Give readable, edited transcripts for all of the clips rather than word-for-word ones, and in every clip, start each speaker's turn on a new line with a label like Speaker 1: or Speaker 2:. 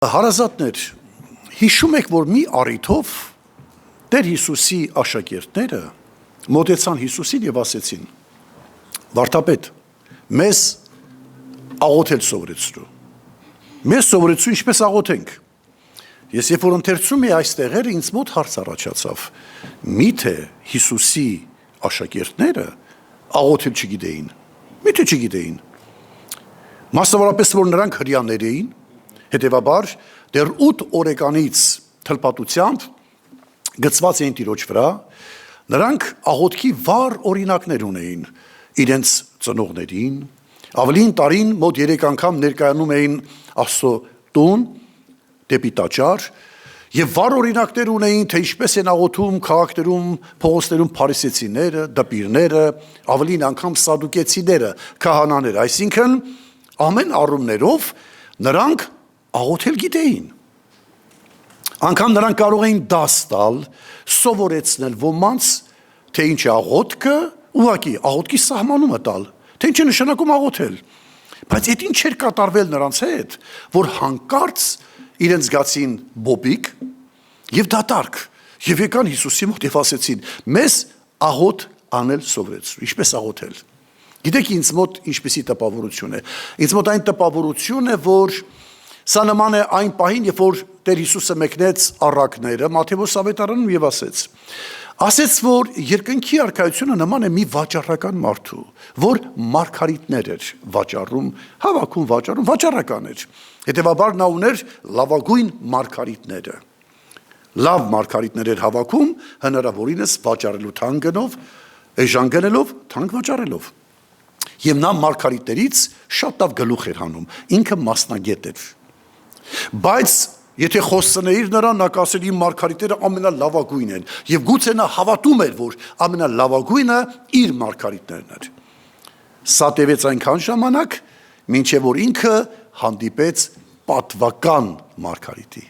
Speaker 1: Հարազատներ, հիշում եք, որ մի առիթով Տեր Հիսուսի աշակերտները մոտեցան Հիսուսին եւ ասեցին. Վարդապետ, մեզ աղոթել սովորեցրու։ Մեզ սովորեցրու ինչպես աղոթենք։ Ես երբ որ ընթերցում եի այս տեղերը, ինձ մոտ հարց առաջացավ. միթե Հիսուսի աշակերտները աղոթել չգիտեին։ Միթե չգիտեին։ Մասնավորապես որ նրանք հրեաներ էին, հետևաբար դեռ 8 օրեկանից թլպատությամբ գծված էին Տիրոջ վրա, նրանք աղոթքի վառ օրինակներ ունեին իրենց ծնողներին, ավելին տարին մոտ 3 անգամ ներկայանում էին Աստծո տուն դեպի տաճար եւ վառ օրինակներ ունեին, թե ինչպես են աղոթում քաղաքներում, փողոցներում փարիսեցիները, դպիրները, ավելին անգամ սադուկեցիները, քահանաները, այսինքն ամեն առումներով նրանք աղոթել գիտեին։ Անգամ նրանք կարող էին դաս տալ, սովորեցնել ոմանց, թե ինչ է աղոթքը, ուղղակի աղոթքի սահմանումը տալ, թե ինչ է նշանակում աղոթել։ Բայց այդ ինչ էր կատարվել նրանց հետ, որ հանկարծ իրենց զգացին բոբիկ եւ դատարկ, եւ եկան Հիսուսի մոտ եւ ասեցին. մեզ աղոթ անել սովորեցրու, ինչպես աղոթել։ Գիտեք ինձ մոտ ինչպեսի տպավորություն է։ Ինձ մոտ այն տպավորություն է, որ սա նման է այն պահին, երբ որ Տեր Հիսուսը մեկնեց առակները Մատթեոս ավետարանում եւ ասեց, որ երկնքի արքայությունը նման է մի վաճառական մարդու, որ մարգարիտներ էր վաճառում, հավաքում վաճառում, վաճառական էր։ Հետևաբար նա ուներ լավագույն մարգարիտները։ Լավ մարգարիտներ էր հավաքում, հնարավորինս վաճառելու թանկ գնով, էժան գնելով, թանկ վաճառելով։ Եվ նա մարգարիտներից շատ լավ գլուխ էր հանում, ինքը մասնագետ էր։ Բայց եթե խոսցնեիր նրան, նա կասեր իմ մարգարիտները ամենալավագույնն են, եւ գուցե նա հավատում էր, որ ամենալավագույնը իր մարգարիտներն էր։ Սա տևեց այնքան ժամանակ, մինչև որ ինքը հանդիպեց պատվական մարգարիտի։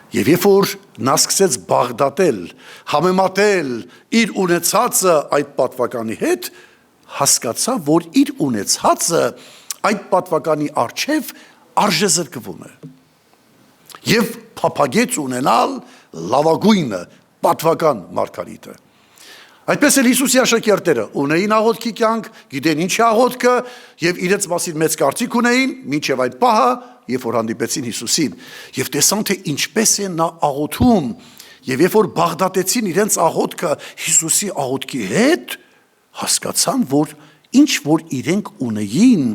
Speaker 1: Եվ երբ որ նա սկսեց բաղդատել, համեմատել իր ունեցածը այդ պատվականի հետ, հասկացավ, որ իր ունեցածը այդ պատվականի առջև արժեզրկվում է։ Եվ փափագեց ունենալ լավագույնը, պատվական մարգարիտը։ Այդպես էլ Հիսուսի աշակերտները ունեին աղոթքի կյանք, գիտեն ինչ է աղոթքը, եւ իրենց մասին մեծ կարծիք ունեին, մինչեւ այդ պահը, երբ որ հանդիպեցին Հիսուսին, եւ տեսան, թե ինչպես է նա աղոթում, եւ երբ որ բաղդատեցին իրենց աղոթքը Հիսուսի աղոթքի հետ, հասկացան, որ ինչ որ իրենք ունեին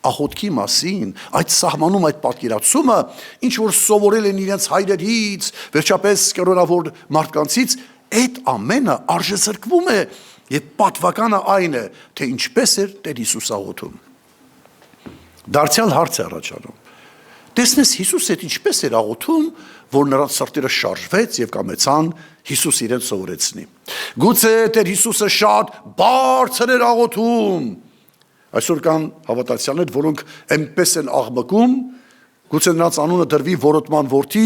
Speaker 1: աղոթքի մասին, այդ սահմանում, այդ պատկերացումը, ինչ որ սովորել են իրենց հայրերից, վերջապես կրոնավոր մարդկանցից, այդ ամենը արժեզրկվում է եւ պատվականը այն է, թե ինչպես էր Տեր Հիսուս աղոթում։ Դարձյալ հարց է առաջանում. տեսնես Հիսուսը այդ ինչպես էր աղոթում, որ նրանց սրտերը շարժվեց եւ կամեցան Հիսուս իրեն սովորեցնի։ Գուցե Տեր Հիսուսը շատ բարձր էր աղոթում։ Այսօր կան հավատացյալներ, որոնք այնպես են աղմկում, գուցե նրանց անունը դրվի որոտման որդի,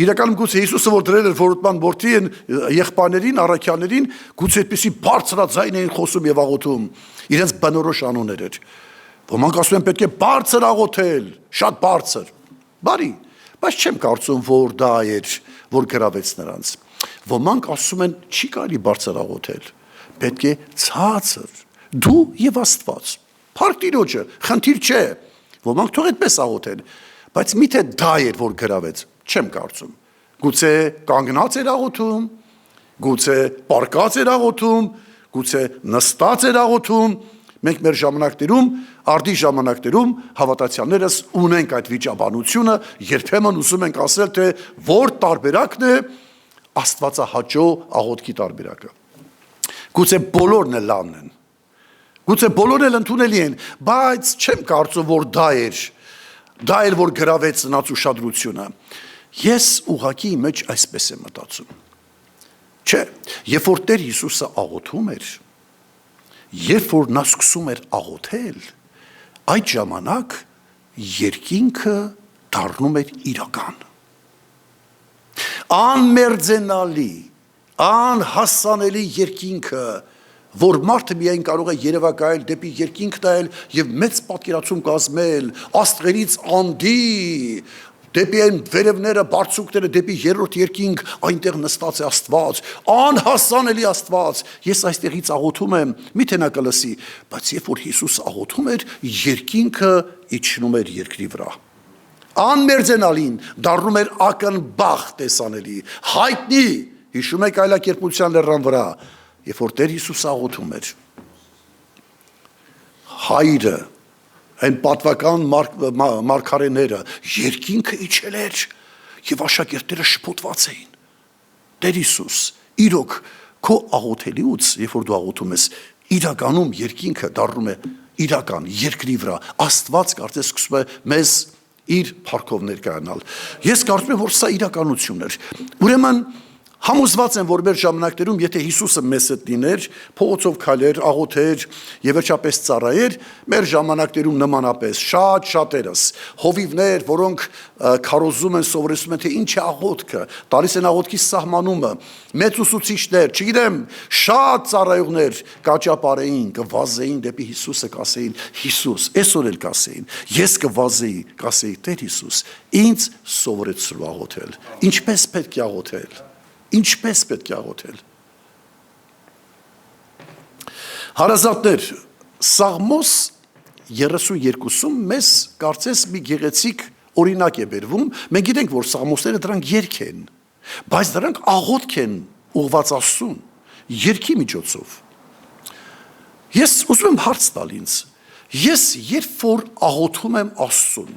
Speaker 1: իրականում գուցե Հիսուսը որ դրել էր որոտման որդի են եղբայրներին, առաքյալներին, գուցե այդպեսի բարձրաձայն էին խոսում եւ աղոթում, իրենց բնորոշ անուններ էր։ Ոմանք ասում են պետք է բարձր աղոթել, շատ բարձր։ Բարի, բայց չեմ կարծում, որ դա էր, որ գրավեց նրանց։ Ոմանք ասում են չի կարելի բարձր աղոթել, պետք է ցածր, դու եւ Աստված։ Փառք Տիրոջը, խնդիր չէ։ Ոմանք թող այդպես աղոթեն, բայց միթե դա էր, որ գրավեց, չեմ կարծում։ Գուցե կանգնած էր աղոթում, գուցե պառկած էր աղոթում, գուցե նստած էր աղոթում։ Մենք մեր ժամանակներում, արդի ժամանակներում հավատացյալներս ունենք այդ վիճաբանությունը, երբեմն ուզում ենք ասել, թե որ տարբերակն է Աստվածահաճո աղոթքի տարբերակը։ Գուցե բոլորն էլ լավն են։ Գուցե բոլորն էլ ընդունելի են, բայց չեմ կարծում, որ դա էր, որ գրավեց նրանց ուշադրությունը։ Ես ուղղակի մեջ այսպես եմ մտածում։ Չէ, երբ որ Տեր Հիսուսը աղոթում էր, երբ որ նա սկսում էր աղոթել, այդ ժամանակ երկինքը դառնում էր իրական։ Անմերձենալի, անհասանելի երկինքը, որ մարդը միայն կարող է երևակայել դեպի երկինք նայել եւ մեծ պատկերացում կազմել աստղերից անդի դեպի այն վերևները, բարձուկները, դեպի երրորդ երկինք, այնտեղ նստած է Աստված, անհասանելի Աստված։ Ես այստեղից աղոթում եմ, միթե նա կլսի, բայց երբ որ Հիսուս աղոթում էր, երկինքը իջնում էր երկրի վրա։ Անմերձենալին դառնում էր ակնբախ տեսանելի, հայտնի, հիշում եք Այլակերպության լեռան վրա, երբ որ Տեր Հիսուս աղոթում էր, Հայրը, այն պատվական մարգարեները, երկինքը իջել էր եւ աշակերտները շփոթված էին։ Տեր Հիսուս, իրոք քո աղոթելիուց, երբ որ դու աղոթում ես, իրականում երկինքը դառնում է իրական երկրի վրա։ Աստված կարծես սկսում է մեզ իր փառքով ներկայանալ։ Ես կարծում եմ, որ սա իրականություն էր։ Ուրեմն համոզված եմ, որ մեր ժամանակներում, եթե Հիսուսը մեզ հետ լիներ, փողոցով քայլեր, աղոթեր եւ վերջապես ծառայեր, մեր ժամանակներում նմանապես շատերս հովիվներ, որոնք քարոզում են, սովորեցնում են, թե ինչ է աղոթքը, տալիս են աղոթքի սահմանումը, մեծ ուսուցիչներ, չգիտեմ, շատ ծառայողներ կաճապարեին, կվազեին դեպի Հիսուսը, կասեին. Հիսուս, այսօր էլ կասեին, ես կվազեի, կասեի. Տեր Հիսուս, ինձ սովորեցրու աղոթել։ Ինչպես պետք է աղոթել։ Ինչպես պետք է աղոթել։ Հարազատներ, Սաղմոս 32-ում մեզ կարծես մի գեղեցիկ օրինակ է բերվում, մենք գիտենք, որ սաղմոսները դրանք երգ են, բայց դրանք աղոթք են ուղղված Աստծուն, երգի միջոցով։ Ես ուզում եմ հարց տալ ինձ, ես երբ որ աղոթում եմ Աստծուն,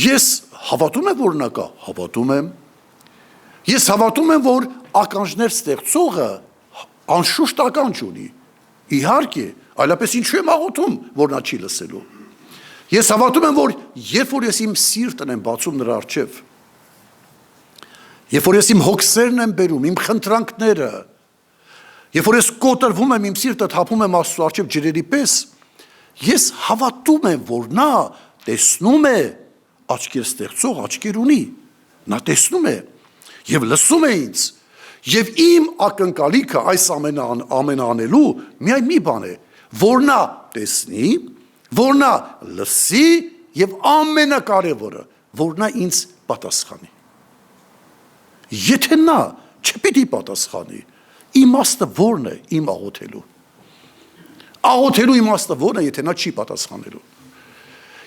Speaker 1: ես հավատում եմ, որ նա կա, հավատում եմ։ Ես հավատում եմ, որ ականջներ ստեղծողը անշուշտ ականջ ունի, իհարկե, այլապես ինչու եմ աղոթում, որ նա չի լսելու։ Ես հավատում եմ, որ երբ որ ես իմ սիրտն եմ բացում նրա առջև, երբ որ ես իմ հոգսերն եմ բերում, իմ խնդրանքները, երբ որ ես կոտրվում եմ, իմ սիրտը թափում եմ Աստծո առջև ջրերի պես, ես հավատում եմ, որ նա տեսնում է, աչքեր ստեղծող աչքեր ունի, նա տեսնում է եւ լսում է ինձ, եւ իմ ակնկալիքը այս ամենը անելու միայն մի բան է, որ նա տեսնի, որ նա լսի եւ ամենակարևորը, որ նա ինձ պատասխանի։ Եթե նա չպիտի պատասխանի, իմաստը ո՞րն է իմ աղոթելու։ Աղոթելու իմաստը ո՞րն է, եթե նա չի պատասխանելու։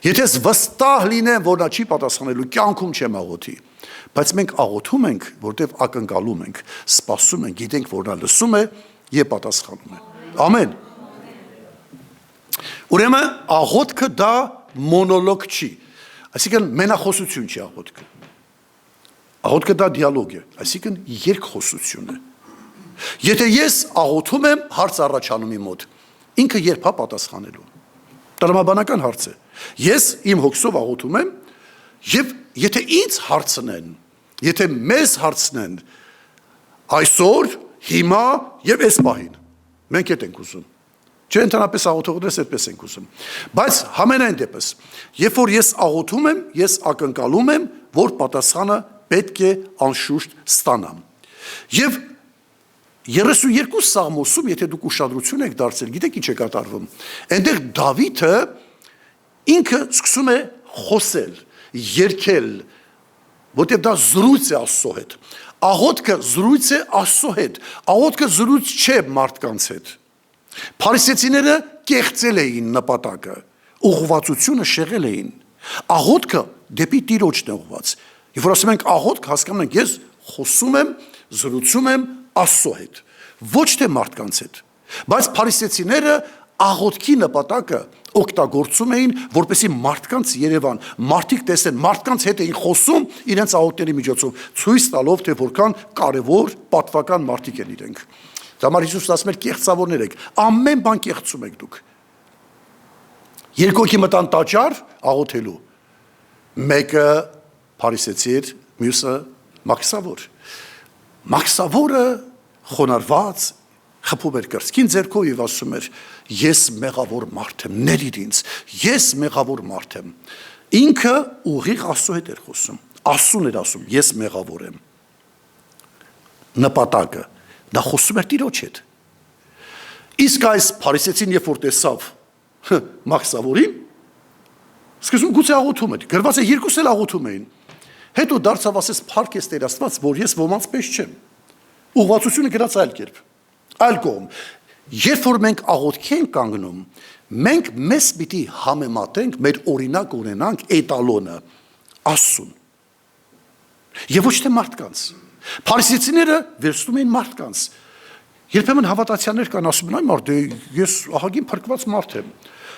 Speaker 1: Եթե ես վստահ լինեմ, որ նա չի պատասխանելու, կյանքում չեմ աղոթի։ Բայց մենք աղոթում ենք, որտեղ ակնկալում ենք, սպասում ենք, գիտենք, որ նա լսում է եւ պատասխանում է։ Ամեն։ Ուրեմն աղոթքը դա մոնոլոգ չի, այսինքն մենախոսություն չի աղոթքը։ Աղոթքը դա դիալոգ է, այսինքն երկխոսություն է։ Եթե ես աղոթում եմ, հարց առաջանում իմ մոտ, ինքը երբ է պատասխանելու։ Տրամաբանական հարց է։ Ես իմ հոգսով աղոթում եմ, եւ եթե ինձ հարցնեն, եթե մեզ հարցնեն, այսօր, հիմա եւ այս պահին, մենք այդ ենք ուզում։ Չէ, ընդհանրապես աղոթողներս այդպես ենք ուզում։ Բայց համենայն դեպս, երբ որ ես աղոթում եմ, ես ակնկալում եմ, որ պատասխանը պետք է անշուշտ ստանամ։ Եվ 32 Սաղմոսում, եթե դուք ուշադրություն եք դարձել, գիտեք ինչ է կատարվում։ Այնտեղ Դավիթը ինքը սկսում է խոսել, երգել, որտեղ դա զրույց է Աստծո հետ։ Աղոթքը զրույց է Աստծո հետ։ Աղոթքը զրույց չէ մարդկանց հետ։ Փարիսեցիները կեղծել էին նպատակը, ուղղվածությունը շեղել էին։ Աղոթքը դեպի Տիրոջն է ուղղված։ Երբ որ ասում ենք աղոթք, հասկանում ենք ես խոսում եմ, զրուցում եմ Աստծո հետ, ոչ թե մարդկանց հետ։ Բայց փարիսեցիները աղոթքի նպատակը օգտագործում էին, որպեսզի մարդկանց Երևան, մարդիկ տեսնեն, մարդկանց հետ էին խոսում իրենց աղոթքների միջոցով, ցույց տալով, թե որքան կարևոր պատվական մարդիկ են իրենք։ Դամար Հիսուսն ասում էր, կեղծավորներ եք, ամեն բան կեղծում եք դուք։ Երկոքի մտան տաճար աղոթելու։ Մեկը փարիսեցի էր, մյուսը մաքսավոր։ Մաքսավորը խոնարհված խփում էր կրծքին ձեռքով եւ ասում էր. ես մեղավոր մարդ եմ, ների ինձ, ես մեղավոր մարդ եմ։ Ինքը ուղիղ Աստծո հետ էր խոսում։ Աստծուն էր ասում, ես մեղավոր եմ։ Նպատակը դա խոսում էր Տիրոջ հետ։ Իսկ այս փարիսեցին երբ որ տեսավ մաքսավորին, սկզբում գուցե աղոթում էր, գրված է երկուսն էլ աղոթում էին։ Հետո դարձավ ասես փառք ես Տեր Աստված, որ ես ոմանց պես չեմ։ Ուղղվածությունը գնաց այլ կերպ։ Այլ կողմ։ Երբ որ մենք աղոթքի ենք կանգնում, մենք մեզ պիտի համեմատենք, մեր օրինակ ունենանք էտալոնը Աստծուն։ Եվ ոչ թե մարդկանց։ Փարիսեցիները վերցնում էին մարդկանց։ Երբեմն հավատացյալներ կան ասում են, այ մարդ, ես ահագին փրկված մարդ եմ։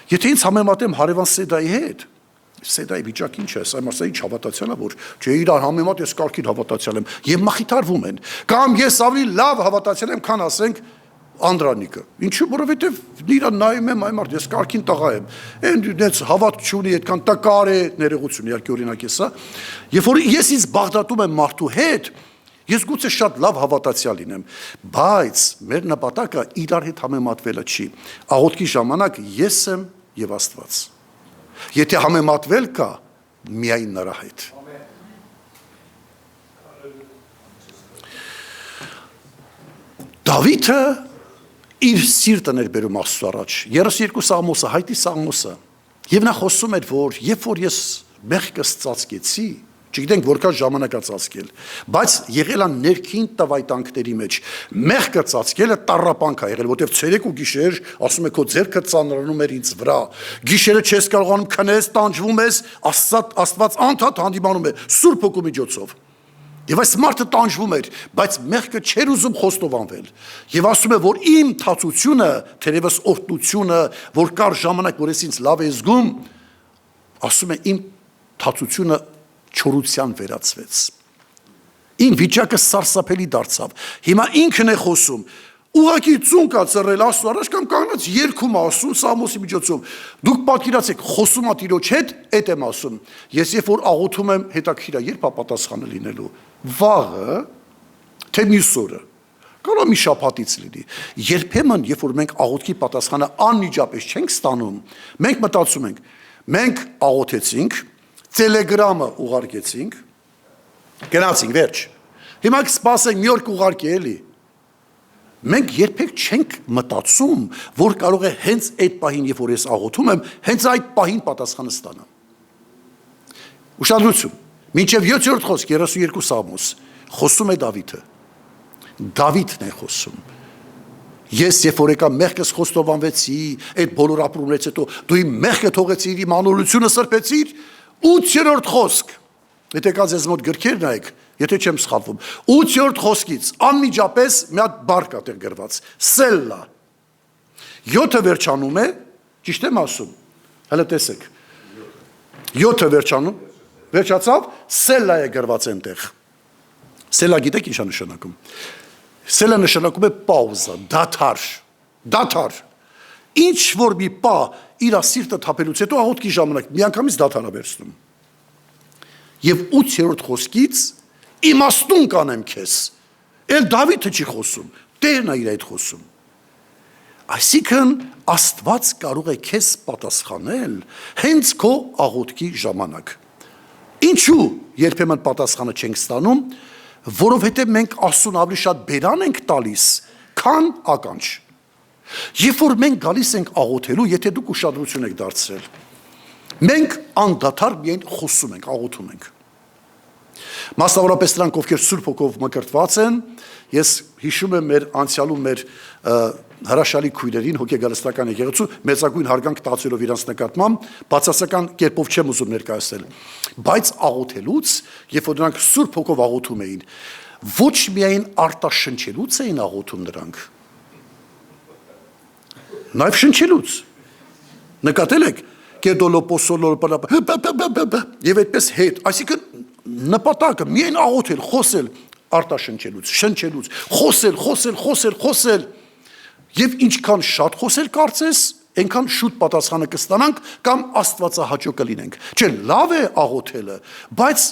Speaker 1: Եթե ինձ համեմատեմ հարևան Սեդայի հետ, Սեդայի վիճակը ինչ է, այս ամասա ինչ հավատացյալ է, որ չէ իրար համեմատ ես կարգին հավատացյալ եմ, եւ մխիթարվում են։ Կամ ես ավելի լավ հավատացյալ եմ, քան ասենք Անդրանիկը։ Ինչու՞, որովհետեւ իրան նայում եմ, այ մարդ, ես կարգին տղա եմ։ Այն դից հավատ չունի, այդքան տկար է, ներողություն, իհարկե օրինակ է սա։ Երբ որ ես ինձ բաղդատում եմ մարդու հետ, ես գուցե շատ լավ հավատացյալ լինեմ, բայց մեր նպատակը իրար հետ համեմատվելը չի։ Աղոթքի ժամանակ ես եմ եւ Աստված։ Եթե համեմատվել կա, միայն նրա հետ։ Դավիթը իր սիրտը ներբերում Աստծո առաջ, 32 Սաղմոսը, հայտի Սաղմոսը, եւ նա խոսում էր, որ երբ որ ես մեղքս ծածկեցի, չգիտենք որքան ժամանակ է ծածկել, բայց եղել է ներքին տվայտանքների մեջ, մեղքը ծածկելը տառապանք է եղել, որտեղ ցերեկ ու գիշեր, ասում է քո ձեռքը ծանրանում էր ինձ վրա, գիշերը չես կարողանում քնես, տանջվում ես, Աստված անդադ հանդիմանում է Սուրբ Հոգու միջոցով։ Եվ այս մարդը տանջվում էր, բայց մեղքը չէր ուզում խոստովանվել։ Եվ ասում է, որ իմ թացությունը, թերևս օրհնությունը, որ կար ժամանակ, որ ես ինձ լավ է զգում, ասում է իմ թացությունը չորության վերածվեց։ Իմ վիճակը սարսափելի դարձավ։ Հիմա ինքն է խոսում։ Ուղղակի ծունկ է ծռել Աստծո առաջ կամ կանգնած երգում ասում Սամոսի միջոցով։ Դուք պատկերացեք, խոսում ա Տիրոջ հետ, էդ եմ ասում։ Ես երբ որ աղոթում եմ, հետաքրքիր է, երբ է պատասխանը լինելու։ Վաղը, թե մյուս օրը։ Կարող է մի շաբաթից լինի։ Երբեմն, երբ որ մենք աղոթքի պատասխանը անմիջապես չենք ստանում, մենք մտածում ենք, մենք աղոթեցինք, Տելեգրամը ուղարկեցինք, գնացինք, վերջ։ Հիմա կսպասենք մի օր կուղարկի էլի։ Մենք երբեք չենք մտածում, որ կարող է հենց այդ պահին, երբ որ ես աղոթում եմ, հենց այդ պահին պատասխանը ստանամ։ Ուշադրություն, մինչև 7-րդ խոսք 32 Սաղմոս, խոսում է Դավիթը։ Դավիթն է խոսում։ Ես երբ որ եկա մեղքս խոստովանվեցի, այդ բոլոր ապրումներից հետո դու իմ մեղքը թողեցիր, իմ անօրությունը սրբեցիր, 8-րդ խոսք։ Եթե կա ձեզ մոտ գրքեր նայեք, եթե չեմ սխալվում, 8-րդ խոսքից անմիջապես մի հատ բառ կա տեղ գրված, սելլա։ 7-ը վերջանում է, ճիշտ եմ ասում։ Հələ տեսեք։ 7-ը վերջանում, վերջացավ, սելլա է գրված այնտեղ։ Սելլա գիտեք ինչ է նշանակում։ Սելլա նշանակում է պաուզա, դադար, դադար։ Ինչ որ մի պա իր սիրտը թափելուց հետո աղոթքի ժամանակ միանգամից դադար է վերցնում։ Եվ 8-րդ խոսքից իմաստուն կանեմ քեզ։ Էլ Դավիթը չի խոսում, Տերն է իր այդ խոսում։ Այսինքն Աստված կարող է քեզ պատասխանել հենց քո աղոթքի ժամանակ։ Ինչու երբեմն պատասխանը չենք ստանում, որովհետև մենք Աստծուն ավելի շատ բերան ենք տալիս, քան ականջ։ Երբ որ մենք գալիս ենք աղոթելու, եթե դուք ուշադրություն եք դարձրել, մենք անդադար միայն խոսում ենք, աղոթում ենք։ Մասնավորապես նրանք, ովքեր Սուրբ Հոգով մկրտված են, ես հիշում եմ մեր անցյալում մեր հրաշալի քույրերին հոգեգալստական եկեղեցու մեծագույն հարգանք տածելով իրանց նկատմամբ, բացասական կերպով չեմ ուզում ներկայացնել, բայց աղոթելուց, երբ որ նրանք Սուրբ Հոգով աղոթում էին, ոչ միայն արտաշնչելուց էին աղոթում նրանք, նաև շնչելուց։ Նկատել եք, եւ այդպես հետ, այսինքն նպատակը միայն աղոթել, խոսել, արտաշնչելուց, շնչելուց, խոսել, եւ ինչքան շատ խոսել կարծես, այնքան շուտ պատասխանը կստանանք կամ աստվածահաճո կլինենք։ Չէ, լավ է աղոթելը, բայց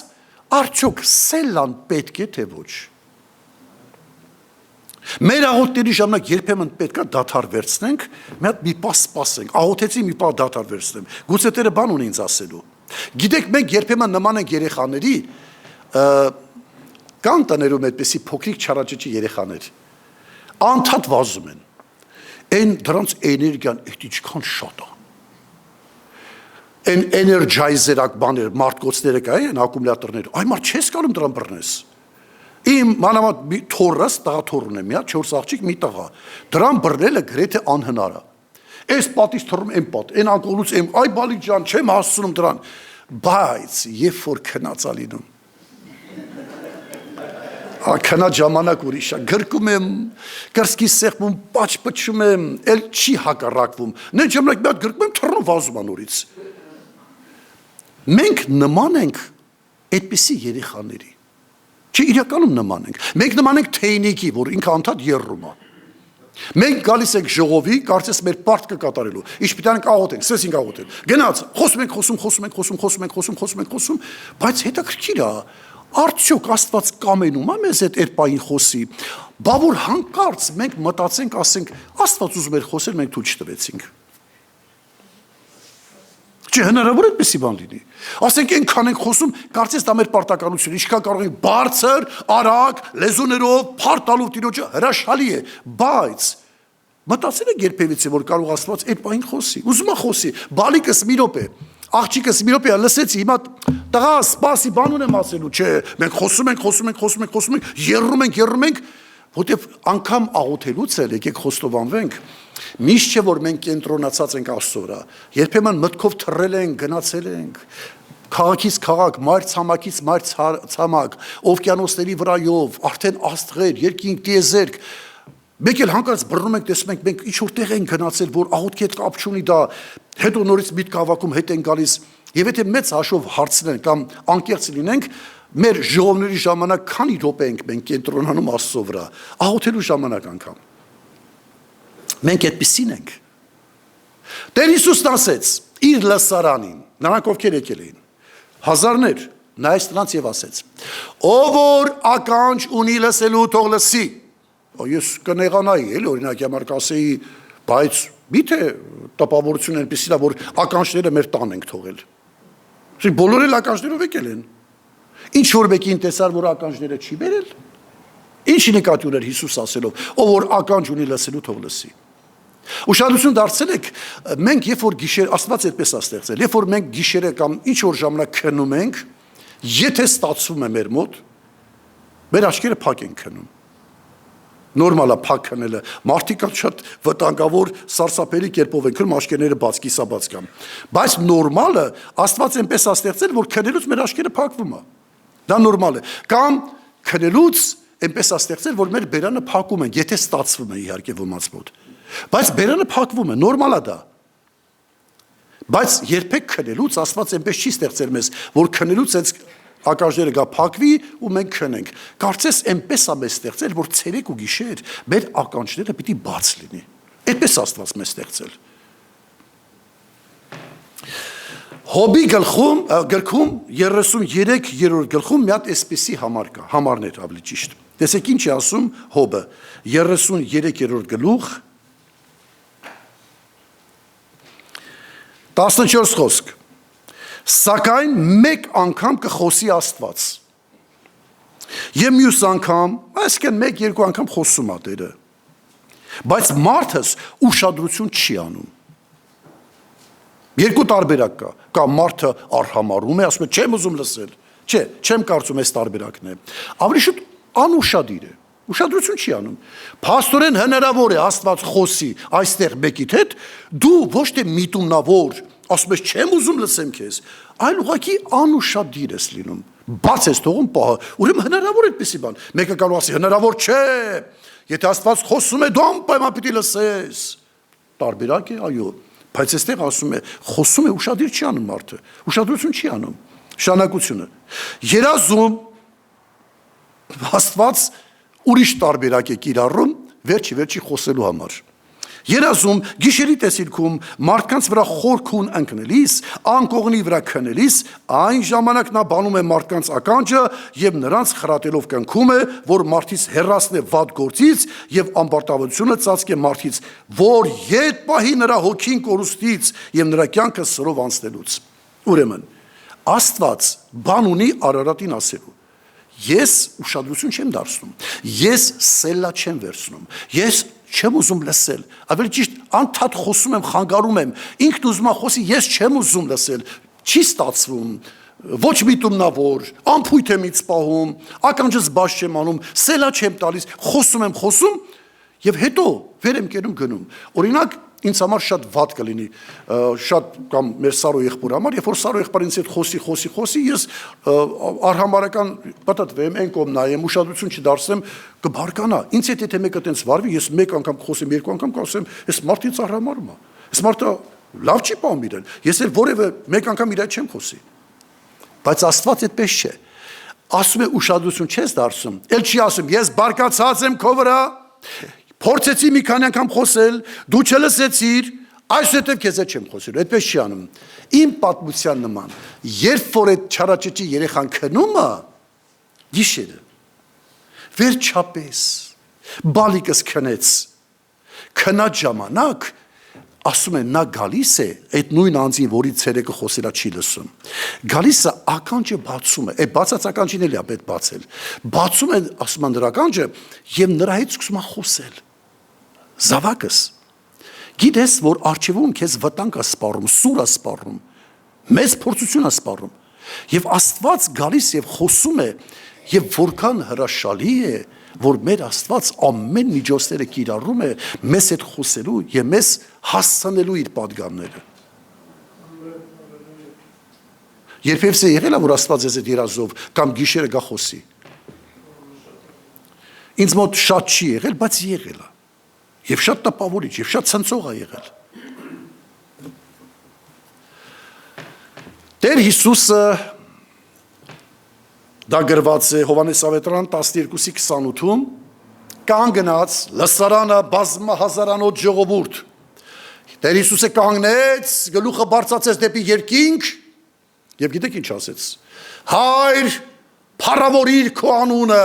Speaker 1: արդյոք սելլան պետք է թե ոչ։ Մեր աղոթների ժամանակ երբեմն պետք է դադար վերցնենք, մի պահ սպասենք, աղոթեցի մի պահ դադար վերցնեմ, գուցե Տերը բան ունի ինձ ասելու։ Գիտեք, մենք երբեմն նման ենք երեխաների, կան տներում այդպեսի փոքրիկ չարաճճի երեխաներ, անդադ վազում են, այն դրանց էներգիան այդ ինչքան շատ է։ Են էներջայզերակ բաներ, մարդկոցները կա են ակումուլյատորներ, այ մարդ չես կարում դրան բռնես։ Իմ մանավանդ թորս, տղա թոր ունեմ, 4 աղջիկ մի տղա, դրան բռնելը գրեթե անհնար է։ Այս պատից թռում եմ պատ, այն անկողից եմ, այ բալիկ ջան, չեմ հասցնում դրան, բայց երբ որ քնած ա լինում, քնած ժամանակ ուրիշ է, գրկում եմ, կրսկիս սեղմում, պաչպչում եմ, էլ չի հակառակվում, նեն ժամանակ մի հատ գրկում եմ, թռնում վազում անորից։ Մենք նման ենք այդպիսի երեխաների, չի իրականում նման ենք, մենք նման ենք թեյնիկի, որ ինքը անդադ եռում է։ Մենք գալիս ենք ժողովի, կարծես մեր պարտքը կատարելու, իշպիտան ենք աղոթենք, սկսեցինք աղոթել, գնաց, խոսում ենք, բայց հետաքրքիր է, արդյոք Աստված կամենում է մեզ այդ պահին խոսի, բա որ հանկարծ մենք մտածենք, ասենք, Աստված ուզում էր խոսել, մենք թույլ չտվեցինք։ Չէ, հնարավոր է այդպիսի բան լինի։ Ասենք այնքան ենք խոսում, կարծես դա մեր պարտականությունը, ինչքան կարող ենք բարձր, արագ, լեզուներով, փարտալով Տիրոջը հրաշալի է, բայց մտածել եք երբևիցե, որ կարող Աստված այդ պահին խոսի, ուզում է խոսի, բալիկս մի րոպե, աղջիկս մի րոպե, լսեցի, հիմա տղա, սպասի, բան ունեմ ասելու, չէ, մենք խոսում ենք, եռում ենք, որտեվ անգամ աղոթելուց էլ եկեք խոստովանվենք, միշտ չէ որ մենք կենտրոնացած ենք Աստծո վրա, երբեմն մտքով թռել ենք, գնացել ենք, քաղաքից քաղաք, մայր ցամաքից մայր ցամաք, օվկիանոսների վրայով, արդեն աստղեր, երկինք, տիեզերք, մեկ էլ հանկարծ բռնում ենք, տեսնում ենք, մենք ինչ-որ տեղ ենք գնացել, որ աղոթքի հետ կապ չունի դա, հետո նորից միտք հավաքում, հետ են գալիս, եւ եթե մեծ հաշով հարցնեն կամ անկեղծ լինենք, մեր ժողովների ժամանակ քանի րոպե ենք մենք կենտրոնանում Աստծո վրա, աղոթելու ժամանակ անգամ։ Մենք այդպիսին ենք։ Տեր Հիսուսն ասեց իր լսարանին, նրանք ովքեր եկել էին, հազարներ, նայեց նրանց եւ ասեց. ով որ ականջ ունի լսելու, թող լսի։ Ես կնեղանայի, էլի օրինակ համար կասեի, բայց միթե տպավորությունն այնպեսին է, որ ականջները մեր տան ենք թողել։ Բոլորը էլ ականջներով եկել են։ Ինչ որ մեկին տեսար, որ ականջները չի բերել, ինչի նկատի ուներ Հիսուս ասելով, ով որ ականջ ունի լսելու, թող լսի։ Ուշադրություն դարձել եք, մենք երբ որ գիշեր, Աստված այդպես է ստեղծել, երբ որ մենք գիշերը կամ ինչ որ ժամանակ քնում ենք, եթե ստացվում է մեր մոտ, մեր աչքերը փակ են քնում։ Նորմալ է փակ քնելը, մարդիկ շատ վտանգավոր սարսափելի կերպով են քնում, աչքերները բաց, կիսաբաց կամ։ Բայց նորմալը Աստված այնպես է ստեղծել, որ քնելուց մեր աչքերը փակվում է։ Դա նորմալ է։ Կամ քնելուց այնպես է ստեղծել, որ մեր բերանը փակում են, եթե ստացվում է իհարկե ոմանց մոտ։ Բայց բերանը փակվում է, նորմալ է դա։ Բայց երբեք քնելուց Աստված այնպես չի ստեղծել մեզ, որ քնելուց այս ականջները գա փակվի ու մենք քնենք։ Կարծես այնպես է մեզ ստեղծել, որ ցերեկ ու գիշեր մեր ականջները պիտի բաց լինի։ Այդպես Աստված մեզ ստեղծել։ Հոբի գրքում 33-րդ գլխում մի հատ էսպիսի համար կա, համարներ ավելի ճիշտ։ Տեսեք ինչ է ասում Հոբը, 33-րդ գլուխ 14 խոսք։ Սակայն մեկ անգամ կխոսի Աստված։ Եվ մյուս անգամ, այսինքն մեկ-երկու անգամ խոսում է Տերը։ Բայց մարդս ուշադրություն չի անում։ Երկու տարբերակ կա։ Կա մարդը արհամարում է, ասում է չեմ ուզում լսել։ Չէ, չեմ կարծում այս տարբերակն է։ Ավելի շուտ անուշադիր է։ Ուշադրություն չի անում։ Փաստորեն հնարավոր է Աստված խոսի այստեղ մեկիդ հետ, դու ոչ թե միտումնավոր, ասում ես չեմ ուզում լսեմ քեզ, այլ ուղղակի անուշադիր ես լինում։ Բաց ես թողում պահը, ուրեմն հնարավոր է այդպիսի բան։ Մեկը կարող ասի հնարավոր չէ, եթե Աստված խոսում է, դու անպայման պիտի լսես։ Տարբերակ է, այո, բայց այստեղ ասում է, խոսում է, ուշադիր չի անում մարդը, ուշադրություն չի անում։ Շանակությունը։ Երազում Աստված ուրիշ տարբերակ է կիրառում վերջի խոսելու համար։ Երազում գիշերի տեսիլքում մարդկանց վրա խորքուն ընկնելիս, անկողնի վրա քնելիս, այն ժամանակ նա բանում է մարդկանց ականջը եւ նրանց խրատելով կնքում է, որ մարդից հեռացնե վատ գործից եւ ամբարտավությունը ծածկե մարդից, որ ետ պահի նրա հոգին կորուստից եւ նրա կյանքը սրով անցնելուց։ Ուրեմն Աստված բան ունի Արարատին ասելու։ Ես ուշադրություն չեմ դարձնում, ես սելլա չեմ վերցնում, ես չեմ ուզում լսել, ավելի ճիշտ անդադ խոսում եմ, խանգարում եմ, ինքն ուզում է խոսի, ես չեմ ուզում լսել, չի ստացվում, ոչ միտումնավոր, անփույթ եմ ինձ պահում, ականջս բաց չեմ անում, սելա չեմ տալիս, խոսում եմ, եւ հետո վեր եմ կենում գնում։ Օրինակ, ինձ համար շատ վատ կլինի, շատ կամ մեր Սարո եղբոր համար, երբ որ Սարո եղբայրը ինձ հետ խոսի, ես արհամարական պատտվեմ, այն կողմ նայեմ, ուշադրություն չդարձնեմ, կբարկանա։ Ինձ հետ եթե մեկը տենց վարվի, ես մեկ անգամ խոսեմ, երկու անգամ կասեմ, այս մարդը ինձ արհամարում է։ Այս մարդը լավ չի պահում իրեն։ Ես էլ որևէ մեկ անգամ իր հետ չեմ խոսի։ Բայց Աստված այդպես չէ։ Ասում է ուշադրություն չես դարձնում, էլ չի ասում, ես բարկացած եմ քո վրա, փորձեցի մի քանի անգամ խոսել, դու չլսեցիր, այսուհետև քեզ հետ չեմ խոսելու, այդպես չի անում։ Իմ պատմության նման, երբ որ այդ չարաճճի երեխան քնում է, գիշերը, վերջապես, բալիկս քնեց, քնած ժամանակ, ասում է նա գալիս է, այդ նույն անձին, որի ցերեկը խոսելա չի լսում, գալիս է ականջը բացում է, այդ բացած ականջին էլ է պետք բացել, բացում է, ասում է նրա ականջը, եւ նրա հետ սկսում է խոսել, զավակս, գիտես, որ առջևում քեզ վտանգ է սպառում, սուր է սպառում, մեծ փորձություն է սպառում, եւ Աստված գալիս եւ խոսում է, եւ որքան հրաշալի է, որ մեր Աստված ամեն միջոցները կիրառում է մեզ հետ խոսելու եւ մեզ հասցնելու իր պատգամները։ Երբևէ եղել է, որ Աստված ձեզ հետ երազով կամ գիշերը գա խոսի։ Ինձ մոտ շատ չի եղել, բայց եղել է։ Եվ շատ տպավորիչ, եւ շատ ցնցող է եղել։ Տեր Հիսուսը դա գրված է Հովհաննես ավետարան 12:28-ում, կանգնած լսարանը բազմահազարանոց ժողովուրդ։ Տեր Հիսուսը կանգնեց, գլուխը բարձրացրեց դեպի երկինք, եւ գիտեք ինչ ասեց. Հայր, փառավորիր քո անունը։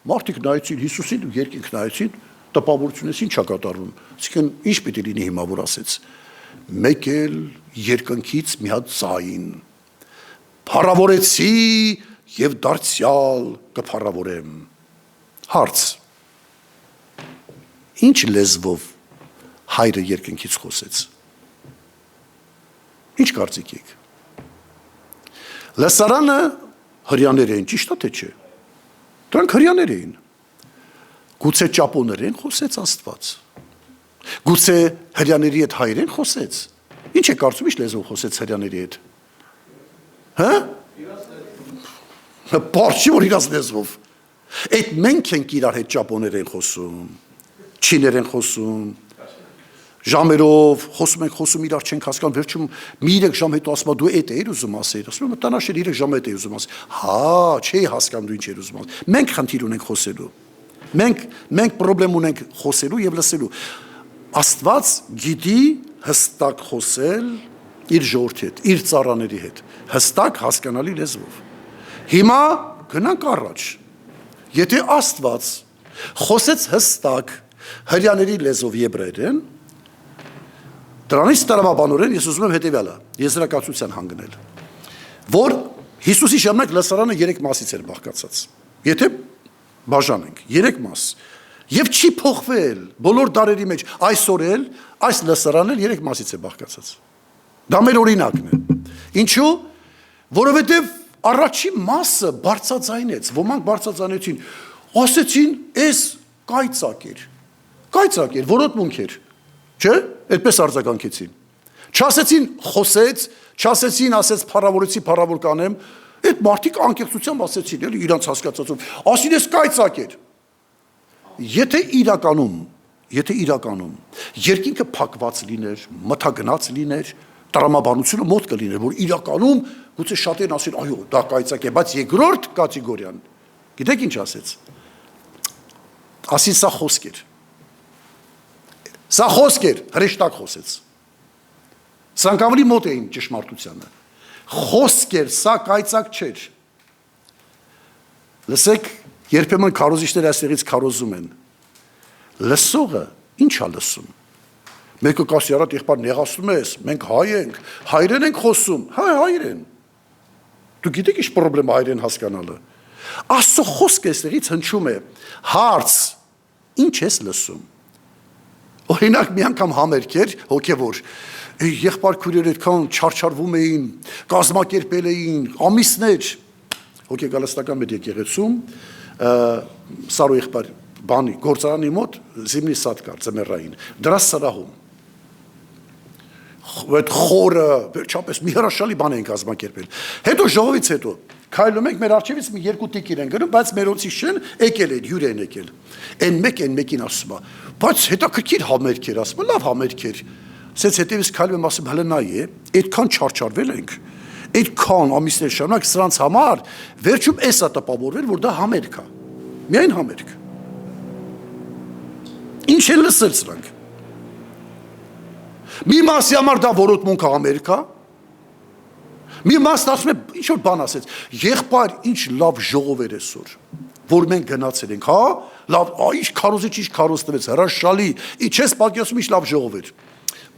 Speaker 1: Մարդիկ նայեցին Հիսուսին ու երկինք նայեցին, տպավորությունից ինչ է կատարվում։ Այսինքն ինչ պիտի լինի հիմա որ ասեց։ Մեկ էլ երկնքից մի հատ ձայն. Փառավորեցի եւ դարձյալ կփառավորեմ։ Հարց. Ինչ լեզվով հայրը երկնքից խոսեց։ Ինչ կարծիք եք։ Լսարանը հрьяաներ էին, ճիշտ է թե չէ։ Դրանք հрьяաներ էին։ Գուցե ճապոներեն խոսեց Աստված։ Գուցե հрьяաների հետ հայերեն խոսեց։ Ինչ է կարծում, ինչ լեզվով խոսեց հрьяաների հետ։ Հա? Պարչի որ իրաց լեզվով։ Այդ մենք ենք իրար հետ ճապոներեն խոսում, չիներեն խոսում, ժամերով խոսում իրար չենք հասկանում, վերջում մի 3 ժամ հետո ասում դու այդ էիր ուզում ասել, ասում եմ տանաշել 3 ժամ հետ էի ուզում ասել։ Հա, չի հասկանում դու ինչ էր ուզում ասել։ Մենք խնդիր ունենք խոսելու։ Մենք պրոբլեմ ունենք խոսելու եւ լսելու։ Աստված գիտի հստակ խոսել իր ժողովրդի հետ, իր ծառաների հետ, հստակ հասկանալի լեզվով։ Հիմա գնանք առաջ։ Եթե Աստված խոսեց հստակ հрьяաների լեզվով եբրայերեն, դրանից տրամաբանորեն ես ուզում եմ հետեւյալը, եզրակացության հանգնել, որ Հիսուսի ժամանակ լսարանը 3 մասից էր բաղկացած։ Եթե բաժանենք 3 մաս, եւ չի փոխվել բոլոր դարերի մեջ, այսօր էլ այս լսարանն էլ 3 մասից է բաղկացած։ Դա մեր օրինակն է։ Ինչու՞, որովհետեւ առաջին մասը բարձրաձայնեց, ոմանք բարձրաձայնեցին, ասեցին, «Էս կայծակ էր, որոտմունք էր»։ Չէ՞, այդպես արձագանքեցին։ Չասեցին խոսեց, չասեցին ասեց փառավորեցի, փառավոր կանեմ, այդ մարդիկ անկեղծությամբ ասեցին, էլի իրանց հասկացածով, ասին էս կայծակ էր։ Եթե իրականում երկինքը փակված լիներ, մթագնաց լիներ, տրամաբանությունը մոտ կլիներ, որ իրականում գուցե շատերն ասեն, այո, դա կայծակ է, բայց երկրորդ կատեգորիան, գիտեք ինչ ասեց։ Ասին սա խոսք էր։ Սա խոսք էր, հրեշտակ խոսեց։ Սրանք ավելի մոտ էին ճշմարտությանը։ Խոսք էր, սա կայծակ չէր։ Լսեք, երբեմն քարոզիչները այստեղից քարոզում են։ Լսողը ինչ է լսում։ Մեկը կասի, արա եղբայր նեղացնում ես, մենք հայ ենք, հայերեն ենք խոսում, հայերեն։ Դու գիտեք ինչ պրոբլեմ հայերեն հասկանալը։ Աստծո խոսքը այստեղից հնչում է։ Հարց, ինչ ես լսում։ Օրինակ մի անգամ համերգ էր հոգևոր, եղբայր քույրերը այդքան չարչարվում էին, կազմակերպել էին, ամիսներ, հոգեգալստական մեր եկեղեցում, Սարո եղբայր բանի գործարանի մոտ զիմնի սատ կար ձմեռային, դրա սրահում, այդ խորը, վերջապես մի հրաշալի բան էին կազմակերպել, հետո ժողովից հետո, քայլում ենք մեր առջևից մի երկու տիկիր են գնում, բայց մերոնցի շեն եկել են, հյուր են եկել, են մեկին ասում է, բայց հետաքրքիր համերգ էր, ասում է, լավ համերգ էր, սենց հետևից քայլում եմ ասում, հələ նայ է, այդքան չարչարվել ենք, այդքան ամիսներ շարունակ սրանց համար, վերջում էս է տպավորվել, որ դա համերգ է, միայն համերգ, ինչ են լսել սրանք, մի մասի համար դա որոտմունք է համերգ է, մի մասն ասում է, ինչ-որ բան ասեց, եղբայր ինչ լավ ժողով էր այսօր, որ մենք գնացել ենք, հա, լավ, ինչ քարոզիչ, ինչ քարոզ տվեց, հրաշալի, չես պատկերացնում ինչ լավ ժողով էր,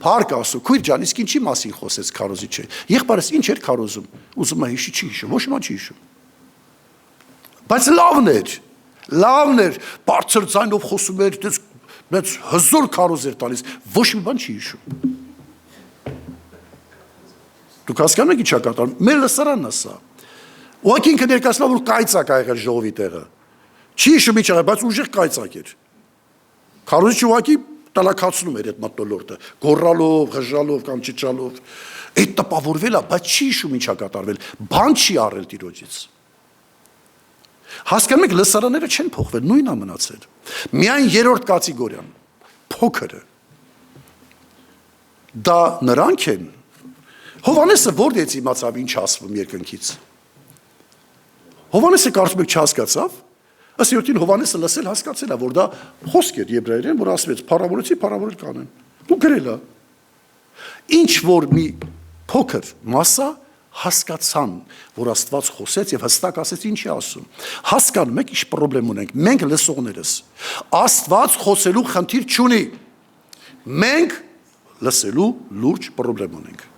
Speaker 1: փառք ասու, քույր ջան, իսկ ինչի մասին խոսեց քարոզիչը, եղբայրս ինչ էր քարոզում, ուզում է հիշի, չի հիշում, ոչ մի չի հիշում, բայց լավն էր, բարձր ձայնով խոսում էր, մեծ հզոր քարոզ էր տալիս, ոչ մի բան չի հիշում, դուք հասկանում եք ինչ է կատարում, մեր լսարանն է սա, ուղղակի ինքը ներկայացնում որ կայծակ ա եղել ժողովի տեղը, չի հիշում ինչ եղել, բայց ուժեղ կայծակ էր, քարոզիչը ուղղակի տալակացնում էր այդ մթնոլորտը, գոռալով, ղժալով կամ ճիճալով, այդ տպավորվել է, բայց չի հիշում ինչ է կատարվել, բան չի առել Տիրոջից, հասկանում եք լսարանները չեն փոխվել, նույնն է մնացել, միայն երրորդ կատեգորիան, փոքրը, դա նրանք են, Հովանեսը որտեղից իմացավ ինչ ասվում երկնքից։ Հովանեսը կարծում եք չհասկացավ, ըստ երևույթին Հովանեսը լսել հասկացել է, որ դա խոսք էր եբրայերեն, որ ասվեց փառավորեցի, փառավորել կանեն։ Ու գրել է։ Ինչ որ մի փոքր մասա հասկացան, որ Աստված խոսեց եւ հստակ ասեց ինչի ասում։ Հասկանում եք ինչ խնդրեմ ունենք։ Մենք լսողներս Աստված խոսելու խնդիր չունի։ Մենք լսելու լուրջ խնդրեմ ունենք։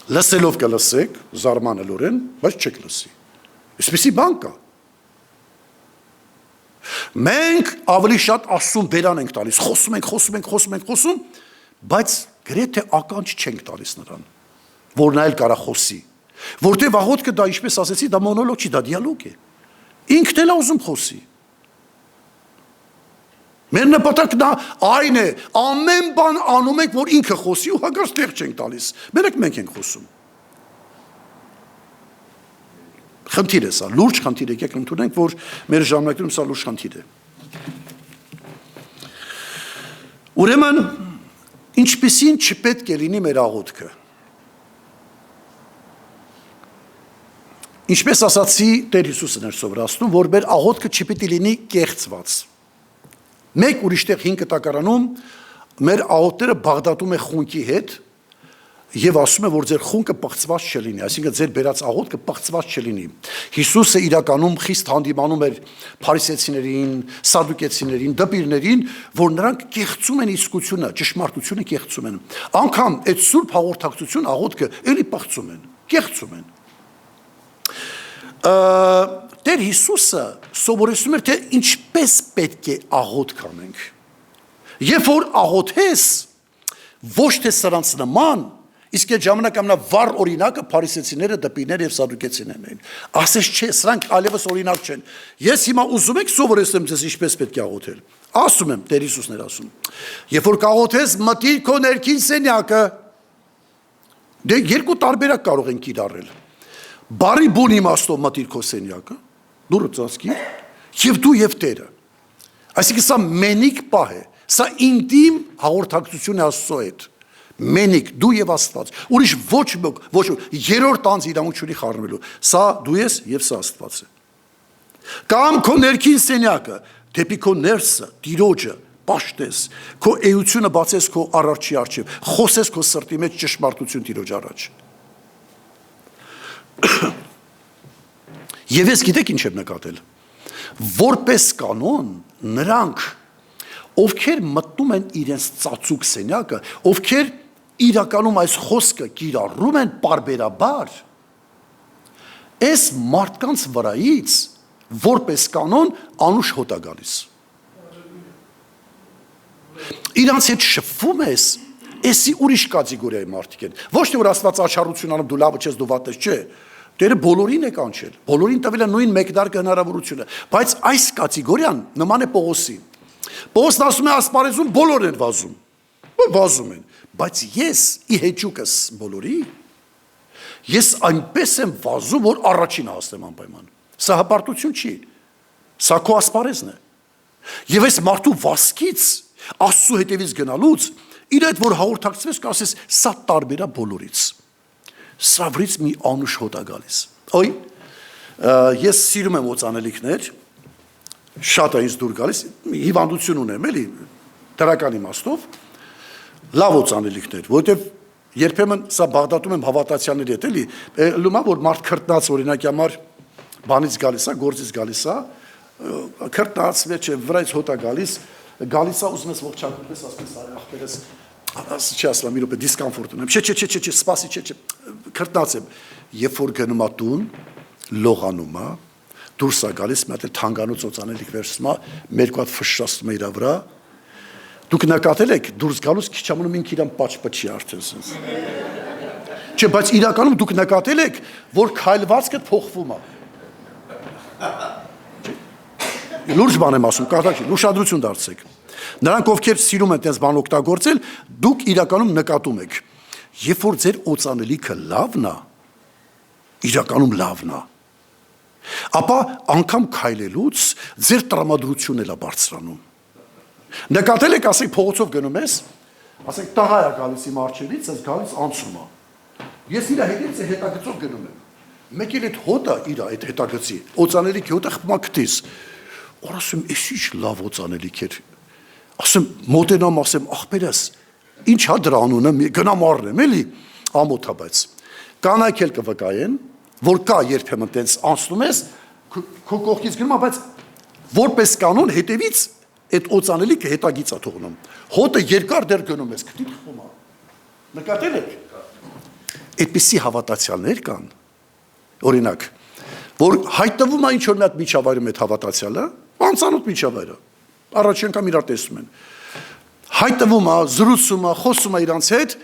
Speaker 1: Լսելով կլսեք, զարմանալորեն, բայց չեք լսի։ Այսպիսի բան կա։ Մենք ավելի շատ ասում բերան ենք տալիս, խոսում, բայց գրեթե ականջ չենք տալիս նրան, որ նա էլ կարա խոսի։ Որտեւ աղոթքը դա ինչպես ասեցի, դա մոնոլոգ չի, դա դիալոգ է։ Ինքն էլ ուզում խոսի։ Մեր նպատակն այն է, ամեն բան անում ենք, որ ինքը խոսի ու հակառակ տեղ չենք տալիս։ Մենք ենք խոսում։ Խնդիր է սա, լուրջ խնդիր է, եկեք ընդունենք, որ մեր ժամանակներում սա լուրջ խնդիր է։ Ուրեմն, ինչպիսին չպետք է լինի մեր աղոթքը։ Ինչպես ասացի, Տեր Հիսուսը էր սովորացնում, որ մեր աղոթքը չպետք է լինի կեղծված։ Մեկ ուրիշ տեղ 5 կտակարանում մեր աղոթները բաղդատում է խունկի հետ եւ ասում է, որ ձեր խունկը պղծված չլինի, այսինքն ձեր բերած աղոթքը պղծված չլինի։ Հիսուսը իրականում խիստ հանդիմանում էր փարիսեցիներին, սադուկեցիներին, դպիրներին, որ նրանք կեղծում են իսկությունը, ճշմարտությունը կեղծում են։ Անկամ այդ սուրբ հաղորդակցություն աղոթքը էլի պղծում են, կեղծում են։ Տեր Հիսուսը սովորեցնում էր, թե ինչպես պետք է աղոթք անենք։ Երբ որ աղոթես, ոչ թե սրանց նման, իսկ այդ ժամանակ ամենա վառ օրինակը փարիսեցիները, դպիրները եւ սադուկեցիներն էին։ Ասես չէ, սրանք այլևս օրինակ չեն։ Ես հիմա ուզում եք սովորեցնեմ ձեզ ինչպես պետք է աղոթել։ Ասում եմ, Տեր Հիսուսն էր ասում։ Երբ որ կաղոթես, մտիր քո ներքին սենյակը։ Դե երկու տարբերակ կարող են կիրառել։ Բարի բուն իմաստով մտիր քո սենյակը, դուրը ծածկի, եւ դու եւ Տերը։ Այսինքն սա մենիկ պահ է, սա ինտիմ հաղորդակցություն է Աստծո հետ։ Մենիկ դու եւ Աստված։ Ուրիշ ոչ երրորդ անձ իրավունք չունի խառնվելու։ Սա դու ես եւ սա Աստված է։ Կամ քո ներքին սենյակը, դեպի քո ներսը, Տիրոջը, պաշտես, քո էությունը բացես քո արարչի առջև, խոսես քո սրտի մեջ ճշմարտություն Տիրոջ առաջ։ Եվ ես գիտեք ինչ եմ նկատել, որպես կանոն նրանք, ովքեր մտնում են իրենց ծածուկ սենյակը, ովքեր իրականում այս խոսքը կիրառում են պարբերաբար, այս մարդկանց վրայից, որպես կանոն անուշ հոտ է գալիս, իրանց հետ շփվում ես, էսի ուրիշ կատեգորիայի մարդիկ են։ Ոչ թե որ Աստված աչառություն անում, դու լավը չես, դու վատը ես, չէ։ Տերը բոլորին է կանչել, բոլորին տվել է նույն մեկդարկը հնարավորությունը, բայց այս կատեգորիան նման է Պողոսի։ Պողոսն ասում է ասպարեզում բոլորն են վազում են, բայց ես ի հեճուկս բոլորի, ես այնպես եմ վազում, որ առաջինը հասնեմ անպայման։ Սա հպարտություն չի, սա քո ասպարեզն է։ Եվ այս մարդու վազքից, Աստծո հետևից գնալուց, իր այդ որ հաղորդակցվես, կասես, սա տարբեր է բոլորից։ Սա վրից մի անուշ հոտ է գալիս։ Ոյ, ես սիրում եմ օծանելիքներ, շատ է ինձ դուր գալիս, հիվանդություն ունեմ, էլի, դրական իմաստով, լավ օծանելիքներ, որովհետև երբեմն սա Բաղդադում եմ հավատացյալների հետ, էլի, լումա որ մարդ քրտնած օրինակի համար բանից գալիս է, գործից գալիս է, քրտնած մեջ է վրայից հոտ է գալիս է ուզում ես ողջակուպես ասպես ախպերես չի ասում մի րոպե դիսկոմֆորտ ունեմ չէ սպասի չէ քրտնած եմ երբ որ գնում ա տուն լողանում ա դուրս ա գալիս մի հատ թանգանոց օծանելիք վերցնում ա մերկու հատ ֆշշացնում է իր վրա դուք նկատել եք դուրս գալուց քիչ ամնում ինք իրան պաչպչի արդեն sense չէ բայց իրականում դուք նկատել եք որ քայլվածքը փոխվում ա լուրջ բան եմ ասում կարտակի ուշադրություն դարձեք նրանք ովքեր սիրում են այդպես բան օգտագործել դուք իրականում նկատում եք երբ որ ձեր օծանելիքը լավն է իրականում լավն է ապա անգամ քայլելուց ձեր տրամադրությունն էլ է բարձրանում նկատել եք ասեք փողոցով գնում ես ասեք տղա է գալիս իմ առջևից ես գալիս անցում է ես իր հետից հետագծով գնում եմ մեկ էլ այդ հոտը իր այդ հետագծի օծանելիքի հոտը խփում քթիս Ասում եմ, էս ինչ լավ օծանելիք էր, ասում մոտենամ, ասեմ, ախպերս, ինչ հա դրա անունը, գնամ առնեմ, էլի, ամոթա բայց, կանայք էլ կվկայեն, որ կա երբեմն տենց անցնում ես, քո կողքից գնում, բայց որպես կանոն հետևից այդ օծանելիքը հետագից է թողնում, հոտը երկար դեռ գնում ես, քթի թխում է, նկատել եք, այդպիսի հավատացյալներ կան, օրինակ, որ հայտնվում է ինչ-որ մի հատ միջավայրում այդ հավատացյալը, անծանոթ միջավայրը, առաջին անգամ իրար տեսնում են, հայտնվում է, զրուցում է, խոսում է իրանց հետ,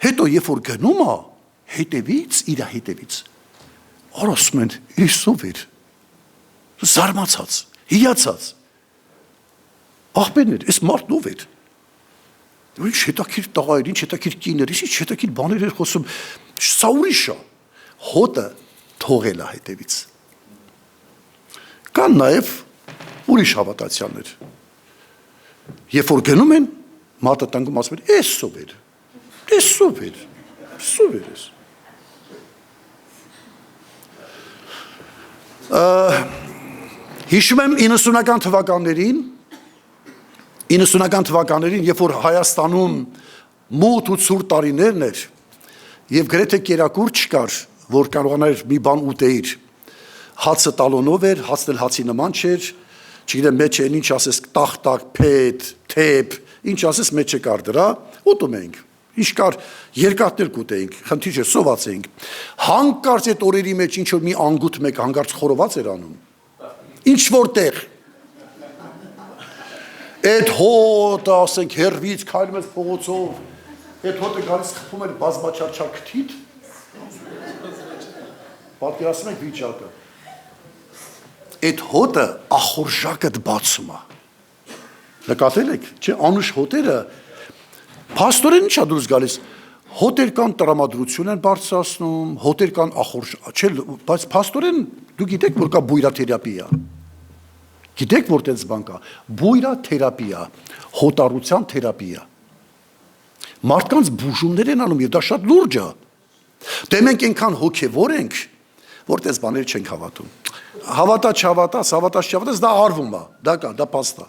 Speaker 1: հետո երբ որ գնում է, հետևից, իր հետևից, ասում են, իսով էր, զարմացած, հիացած, աղբերներ, այս մարդն ով էր, ինչ հետաքրքիր տղա էր, ինչ հետաքրքիր կին էր, ինչ հետաքրքիր բաներ էր խոսում, սա ուրիշ է, հոտը թողել է հետևից։ Կան նաև ուրիշ հավատացյալներ։ Երբ որ գնում են, մարդը տնկում ասում են, էսով էր, էսով էր, էսով էր ես։ Հիշում եմ 90-ական թվականներին, երբ որ Հայաստանում մութ ու ցուրտ տարիներն էր, եւ գրեթե կերակուր չկար, որ կարողանար մի բան ուտեիր, հացը տալոնով էր, հացն էլ հացի նման չէր, չգիտեմ մեջ են ինչ ասես տախտակ, փետ, թեփ, ինչ ասես մեջ կար դրա, ուտում էինք, ինչ կար երկաթներ կուտեինք, խնդիր չէ, սոված էինք, հանկարծ այդ օրերի մեջ ինչ որ մի անգութ մեկ հանկարծ խորոված էր անում, ինչ որտեղ, այդ հոտը ասենք հերվից քայլում ես փողոցով, այդ հոտը գալիս խփում էր բազմաչարչար քթիթ, պատկերացնում եք վիճակը, այդ հոտը ախորժակդ բացում է, նկատել եք, չէ, անուշ հոտերը, փաստորեն ինչ է դուրս գալիս, հոտեր կան տրամադրություն են բարձրացնում, հոտեր կան ախորժակ, չէ, բայց փաստորեն դու գիտեք, որ կա բույրաթերապիա, գիտեք, որ տենց բան կա, բույրաթերապիա, հոտառության թերապիա, մարդկանց բուժումներ են անում, և դա շատ լուրջ է, դե մենք ենքան հոգևոր ենք, որ տես բաներ չենք հավատում, հավատա չհավատաս, դա արվում է, դա կա, դա պաստ է,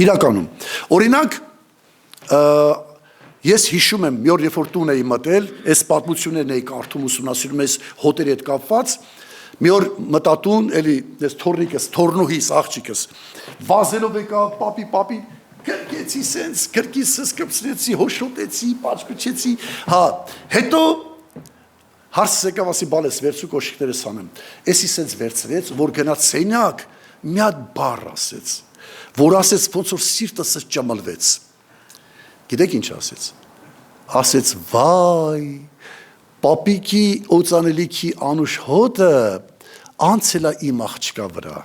Speaker 1: իրականում, օրինակ, ես հիշում եմ, մի օր երբ որ տուն էի մտել, այս պատմություններն էի կարդում ուսումնասիրում ես հոտերի հետ կապված, մի օր մտատուն, էլի, ես թորնիկս, թորնուհիս, աղջիկս, վազելով եկավ, պապի, գրկեցի սենց, գրկիսս կպսրեցի, հոշոտեցի, պաչպչեցի, հա, հետո հարցս եկավ ասի բալես վերցու կոշիկներս հանեմ, էսի սենց վերցրեց, որ գնաց սենյակ, մի հատ բառ ասեց, որ ասեց ոնց որ սիրտս ճմլվեց։ Գիտեք ինչ ասեց։ Ասեց վայ, պապիկի օծանելիքի անուշ հոտը անցել է իմ աղջկա վրա։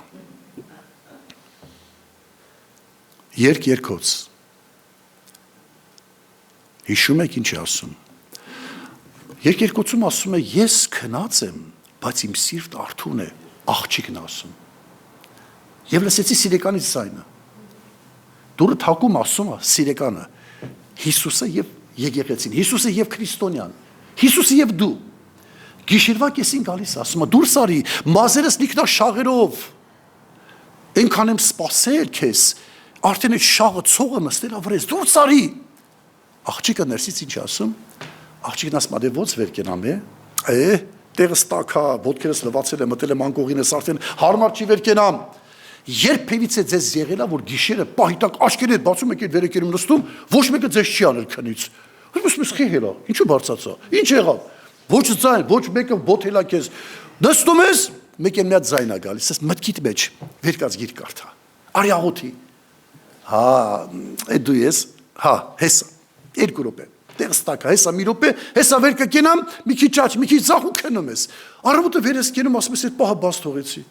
Speaker 1: Երկոց։ Հիշում եք ինչ է ասում։ Երկոծում ասում է ես քնած եմ, բայց իմ սիրտ արթուն է, աղջիկն ասում։ Եվ լսեցի սիրեկանից ձայնը։ Դուրը թակում ասում է սիրեկանը, Հիսուսը եւ եկեղեցին, Հիսուսը եւ քրիստոնյան, Հիսուսը եւ դու։ Գիշերվա կեսին գալիս ասում է դուրս արի, մազերս լիքնա շաղերով։ Այնքան եմ սպասել քեզ, արդեն այդ շաղը ցողը նստել ավրես, դուրս արի։ Աղջիկը ներսից ինչ ասում։ Աղջիկն ասում է ոնց վեր կենամ է։ Տեղս տակա, ոտքերս լվացել է, մտել եմ անկողինս արդեն հարմար չի վեր կենամ։ Երբևիցե ձեզ եղելա, որ գիշերը պահիտակ աչքերն հետ բացում եք վեր եկերում նստում, ոչ մեկը ձեզ չի անել քնից։ Ուսմես խիհելա, ինչու բարձացա։ Ինչ եղավ։ Ոչ ձայն, ոչ մեկը բոթելա քեզ։ Նստում ես, մեկը մի հատ ձայն է գալիս, ասես մտքիդ մեջ վեր կած գիր կարդա։ Արի աղոթի։ Հա, այդ դու ես, հա, հեսա։ Երկու րոպե։ Տեղս տակա, հեսա մի րոպե, հեսա վեր կկենամ, մի քիչ աճ, մի քիչ ձախ ու քնում ես։ Առավոտը վեր ես կենում, ասում ես այդ պահը բաց թողեցի։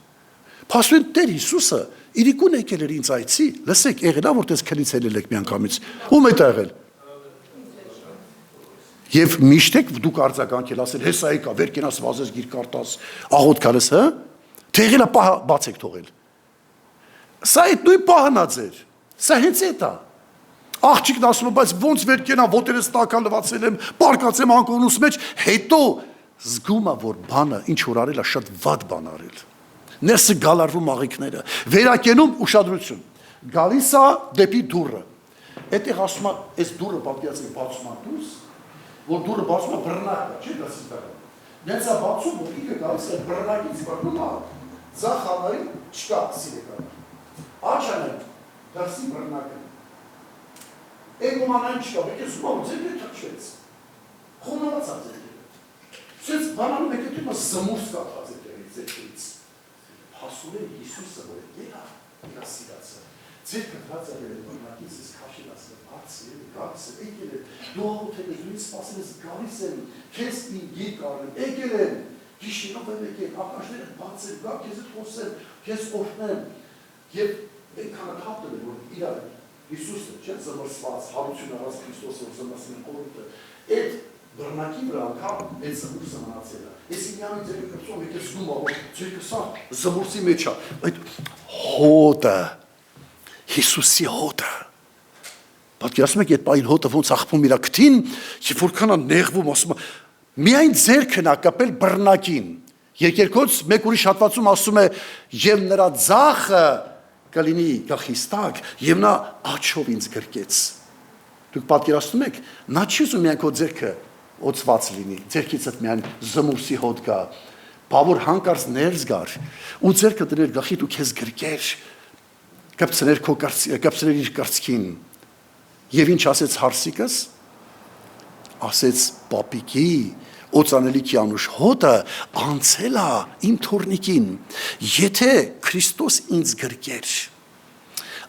Speaker 1: Փաստորեն Տեր Հիսուսը իրիկուն եկել էր ինձ այցի, լսեք, եղել է որ տես քնից ելել եք միանգամից։ Ում է դա եղել։ Եվ միշտ եք դուք արձագանքել, ասել հեսա եկա, վեր կենաս վազես գիր կարտաս, աղոթ քալես, հա։ Թե եղել է պահը բաց եք թողել։ Սա այդ նույն պահն է ձեր։ Սա հենց այդ է։ Աղջիկն ասում է, բայց ոնց վեր կենա, ոտերս տակա լվացել եմ, պարկած եմ անկողնուս մեջ, հետո զգում է, որ բանը ինչ որ արել է, շատ վատ բան արել։ Ներսը գալարվում աղիքները, վերակենում ուշադրություն, գալիս է դեպի դուրը, այդտեղ ասում է, այս դուրը պատկերացրեք բացում է դուրս, որ դուրը բացում է բռնակը, չի դասի տակը, նենց է բացում, որ ինքը գալիս է բռնակից բռնում է, ձախ համարին չկա սիրեկանը, աչանեն, դասի բռնակը, էգոմանային չկա, բեք ես ում ձեր է թրջվեց, խոնավաց է ձեր է, սենց բանանում եք էտում է զմուրս կատված է ձերից, հասուրեն Հիսուսը, որ է երա սիրացը, ձեր կտրած է էր բռնակից ես կաշելացը, բացի է, գալիս է, եկել է, դու աղոթել ես, դու ինձ սպասել ես, գալիս են, քեզ իմ գիր կարնեմ, եկել են, գիշերով եմ եկել, ակաշները բացել, գա, քեզ էտ խոսել, քեզ օրհնեմ, և այնքանը թափտել է, որ իրար Հիսուսը չէ զմրսված, հարություն առած Քրիստոսը, որ զմրսին կորուտը, այդ բռնակի վրա անգամ այդ զմուրսը մնացել է։ Ես ինյանի ձեր կրծում եք ես գում աղոտ, ձերքը սա զմուրսի մեջ է, այդ հոտը, Հիսուսի հոտը, պատկերացնում եք այդ պային հոտը ոնց աղբում իրա քթին, և որքան է նեղվում, ասում է, միայն ձերքն է կապել բռնակին, Երկերքոց մեկ ուրիշ հատվածում ասում է, և նրա ձախը կլինի գախիստակ, և նա աչով ինձ գրկեց։ Դուք պատկերացնում եք, նա չի ուզում միայն քո ձերքը օծված լինի, ձերքիցդ միայն զմուրսի հոտ կա, բավոր հանկարծ ներս գար, ու ձերքը դներ գախիտ ու քեզ գրկեր, կպցներ իր կրծքին, և ինչ ասեց հարսիկս, ասեց պապիկի, օծանելիքի անուշ հոտը անցել է իմ թորնիկին, եթե Քրիստոս ինձ գրկեր,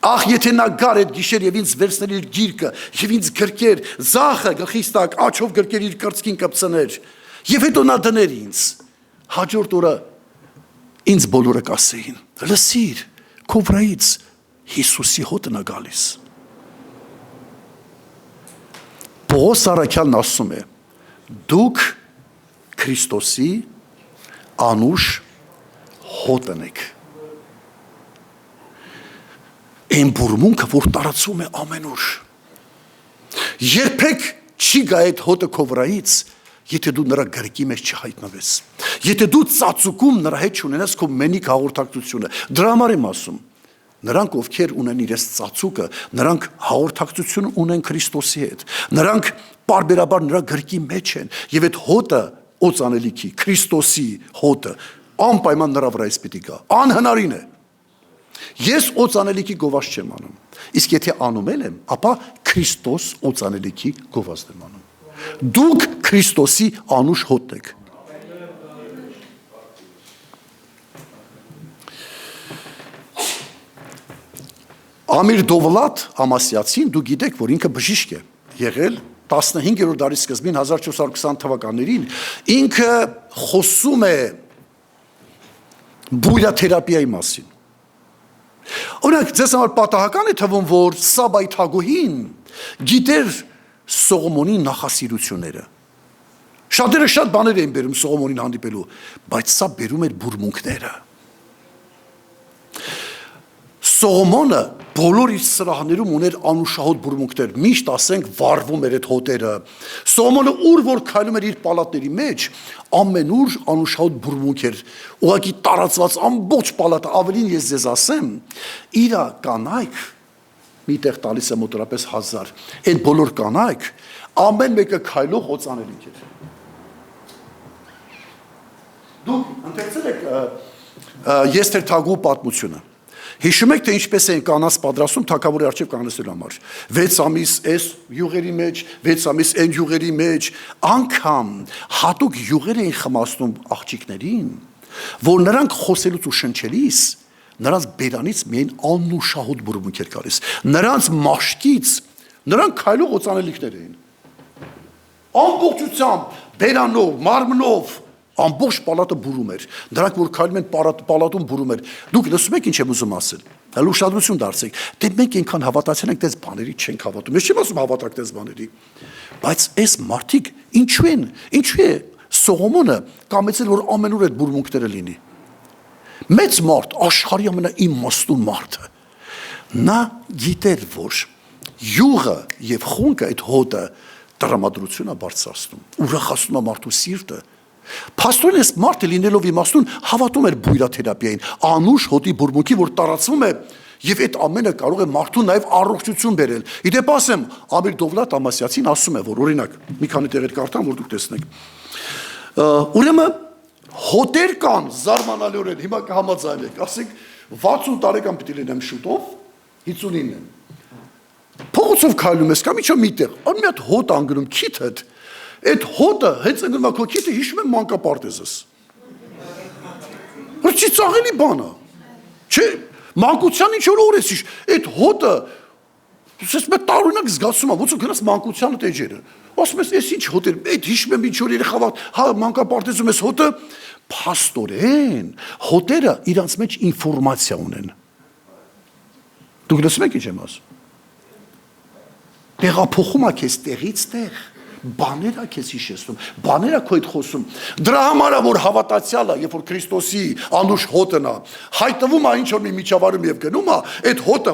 Speaker 1: ախ եթե նա գար այդ գիշեր և ինձ վերցներ իր գիրկը, և ինձ գրկեր, ձախը գխիստակ, աչով գրկեր իր կրծքին կպցներ, և հետո նա դներ ինձ, հաջորդ օրը ինձ բոլորը կասեին, լսիր, քո վրայից Հիսուսի հոտն է գալիս։ Պողոս առաքյալն ասում է, դուք Քրիստոսի անուշ հոտն եք։ Այն բուրմունքը, որ տարածում է ամենուր։ Երբեք չի գա այդ հոտը քո վրայից, եթե դու նրա գրկի մեջ չհայտնվես։ Եթե դու ծածուկում նրա հետ չունենաս քո մենիկ հաղորդակցությունը, դրա համար եմ ասում, նրանք ովքեր ունեն իրենց ծածուկը, նրանք հաղորդակցություն ունեն Քրիստոսի հետ, նրանք պարբերաբար նրա գրկի մեջ են, և այդ հոտը օծանելիքի, Քրիստոսի հոտը, անպայման նրա վրայից պիտի գա, անհնարին է։ Ես օծանելիքի գովազդ չեմ անում, իսկ եթե անում եմ, ապա Քրիստոս օծանելիքի գովազդ եմ անում։ Դուք Քրիստոսի անուշ հոտն եք։ Ամիր Դովլատ Ամասյացին դու գիտեք, որ ինքը բժիշկ է եղել 15-րդ դարի սկզբին 1420 թվականներին ինքը խոսում է բույրաթերապիայի մասին։ Օրինակ, ձեզ համար պատահական է թվում, որ Սաբայի թագուհին գիտեր Սողոմոնի նախասիրությունները։ Շատերը շատ բաներ էին բերում Սողոմոնին հանդիպելու, բայց սա բերում էր բուրմունքները։ Սողոմոնը բոլոր իր սրահներում ուներ անուշահոտ բուրմունքներ, միշտ ասենք վառվում էր այդ հոտերը։ Սողոմոնը ուր որ քայլում էր իր պալատների մեջ, ամենուր անուշահոտ բուրմունք էր, ուղղակի տարածված ամբողջ պալատը, ավելին ես ձեզ ասեմ, իր կանայք միտեղ տալիս է մոտորապես 1000, այդ բոլոր կանայք ամեն մեկը քայլող օծանելիք էր։ Դուք ընթերցել եք Եստեր թագուհու պատմությունը։ Հիշում եք, թե ինչպես էին կանանց պատրաստում թագավորի առջև կանգնեցնելու համար։ 6 ամիս այս յուղերի մեջ, 6 ամիս այն յուղերի մեջ, անգամ հատուկ յուղեր էին խմացնում աղջիկներին, որ նրանք խոսելուց ու շնչելիս նրանց բերանից միայն անուշահոտ բուրմունք էր գալիս։ Նրանց մաշկից նրանք քայլող օծանելիքներ էին։ Ամբողջությամբ, բերանով, մարմնով ամբողջ պալատը բուրում էր։ Նրանք որ քայլում են պալատում բուրում էր։ Դուք լսում եք ինչ եմ ուզում ասել։ Հələ ուշադրություն դարձեք։ Դե մենք այնքան հավատացել ենք, դες բաների չենք հավատում։ Ես չեմ ասում հավատակ դες բաների։ Բայց այս մարդիկ ինչու են։ Ինչու է Սողոմոնը կամեցել որ ամենուր այդ բուրմունքները լինի։ Մեծ մարդ, աշխարհի ամենաիմաստուն մարդը։ Նա գիտեր, որ յուղը եւ խունկը այդ հոտը տրամադրություն է բարձրացնում, ուրախացնում է մարդու սիրտը։ Փաստորեն այս մարդը լինելով իմաստուն հավատում էր բույրաթերապիային, անուշ հոտի բուրմունքի, որ տարածվում է եւ այդ ամենը կարող է մարդուն նաեւ առողջություն բերել։ Իդեպ ասեմ, Ամիր Դովլատ Ամասյացին ասում է, որ օրինակ մի քանի տեղեր կարդամ, որ դուք տեսնեք։ Ուրեմն հոտեր կան զարմանալիորեն, հիմա կհամաձայնեք, ասենք 60 տարեկան պիտի լինեմ շուտով, 59 եմ։ Փողոցով քայլում ես կամ ինչո միտեղ, մի հատ հոտ անգնում քիթդ, այդ հոտը հենց ընկնում է քո քիթը, հիշում եմ մանկապարտեզս։ Որ չի ծաղելի բան է։ Չէ, մանկության ինչ որ օրես իշ, այդ հոտը ես մի տարօրինակ զգացում եմ, ոնց որ գնաս մանկությանը էջերը։ Ասում ես, «Էս ինչ հոտ է», այդ հիշում եմ ինչ որ երեխա, հա մանկապարտեզում ես հոտը, փաստորեն, հոտերը իրանց մեջ ինֆորմացիա ունեն։ Դուք լսում եք ինչ եմ ասում։ Տեղափոխում է քեզ տեղից տեղ, բաներ է քեզ հիշեցնում, բաներ է քո հետ խոսում։ Դրա համար է որ հավատացյալը, երբ որ Քրիստոսի անուշ հոտն է, հայտնվում է ինչ որ մի միջավայրում եւ գնում է, այդ հոտը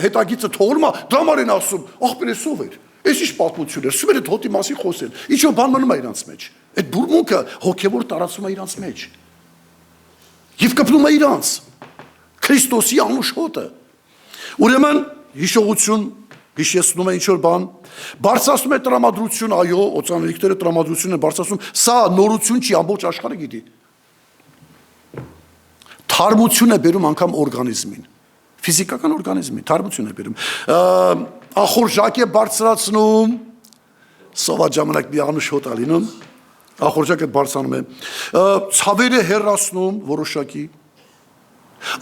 Speaker 1: հետագիծը թողնում է, դրա համար են ասում, ախպերես ով էր։ Այս ինչ պատմություն է, սուր այդ հոտի մասին խոսել։ Ինչ որ բան մնում է իրանց մեջ։ Այդ բուրմունքը հոգեվոր տարածում է իրանց մեջ։ Եվ կպնում է իրանց Քրիստոսի անուշ հոտը։ Ուրեմն հիշողություն հիշեցնում է ինչ-որ բան, բարձրացնում է տրամադրություն, այո, օծանելիքները տրամադրություն են բարձրացնում, սա նորություն չի, ամբողջ աշխարհը գիտի։ Թարմություն է բերում անգամ օրգանիզմին, ֆիզիկական օրգանիզմին, թարմություն է բերում, ախորժակ է բարձրացնում, սոված ժամանակ մի անուշ հոտ է լինում, ախորժակը բարձրանում է, ցավեր է հեռացնում որոշակի,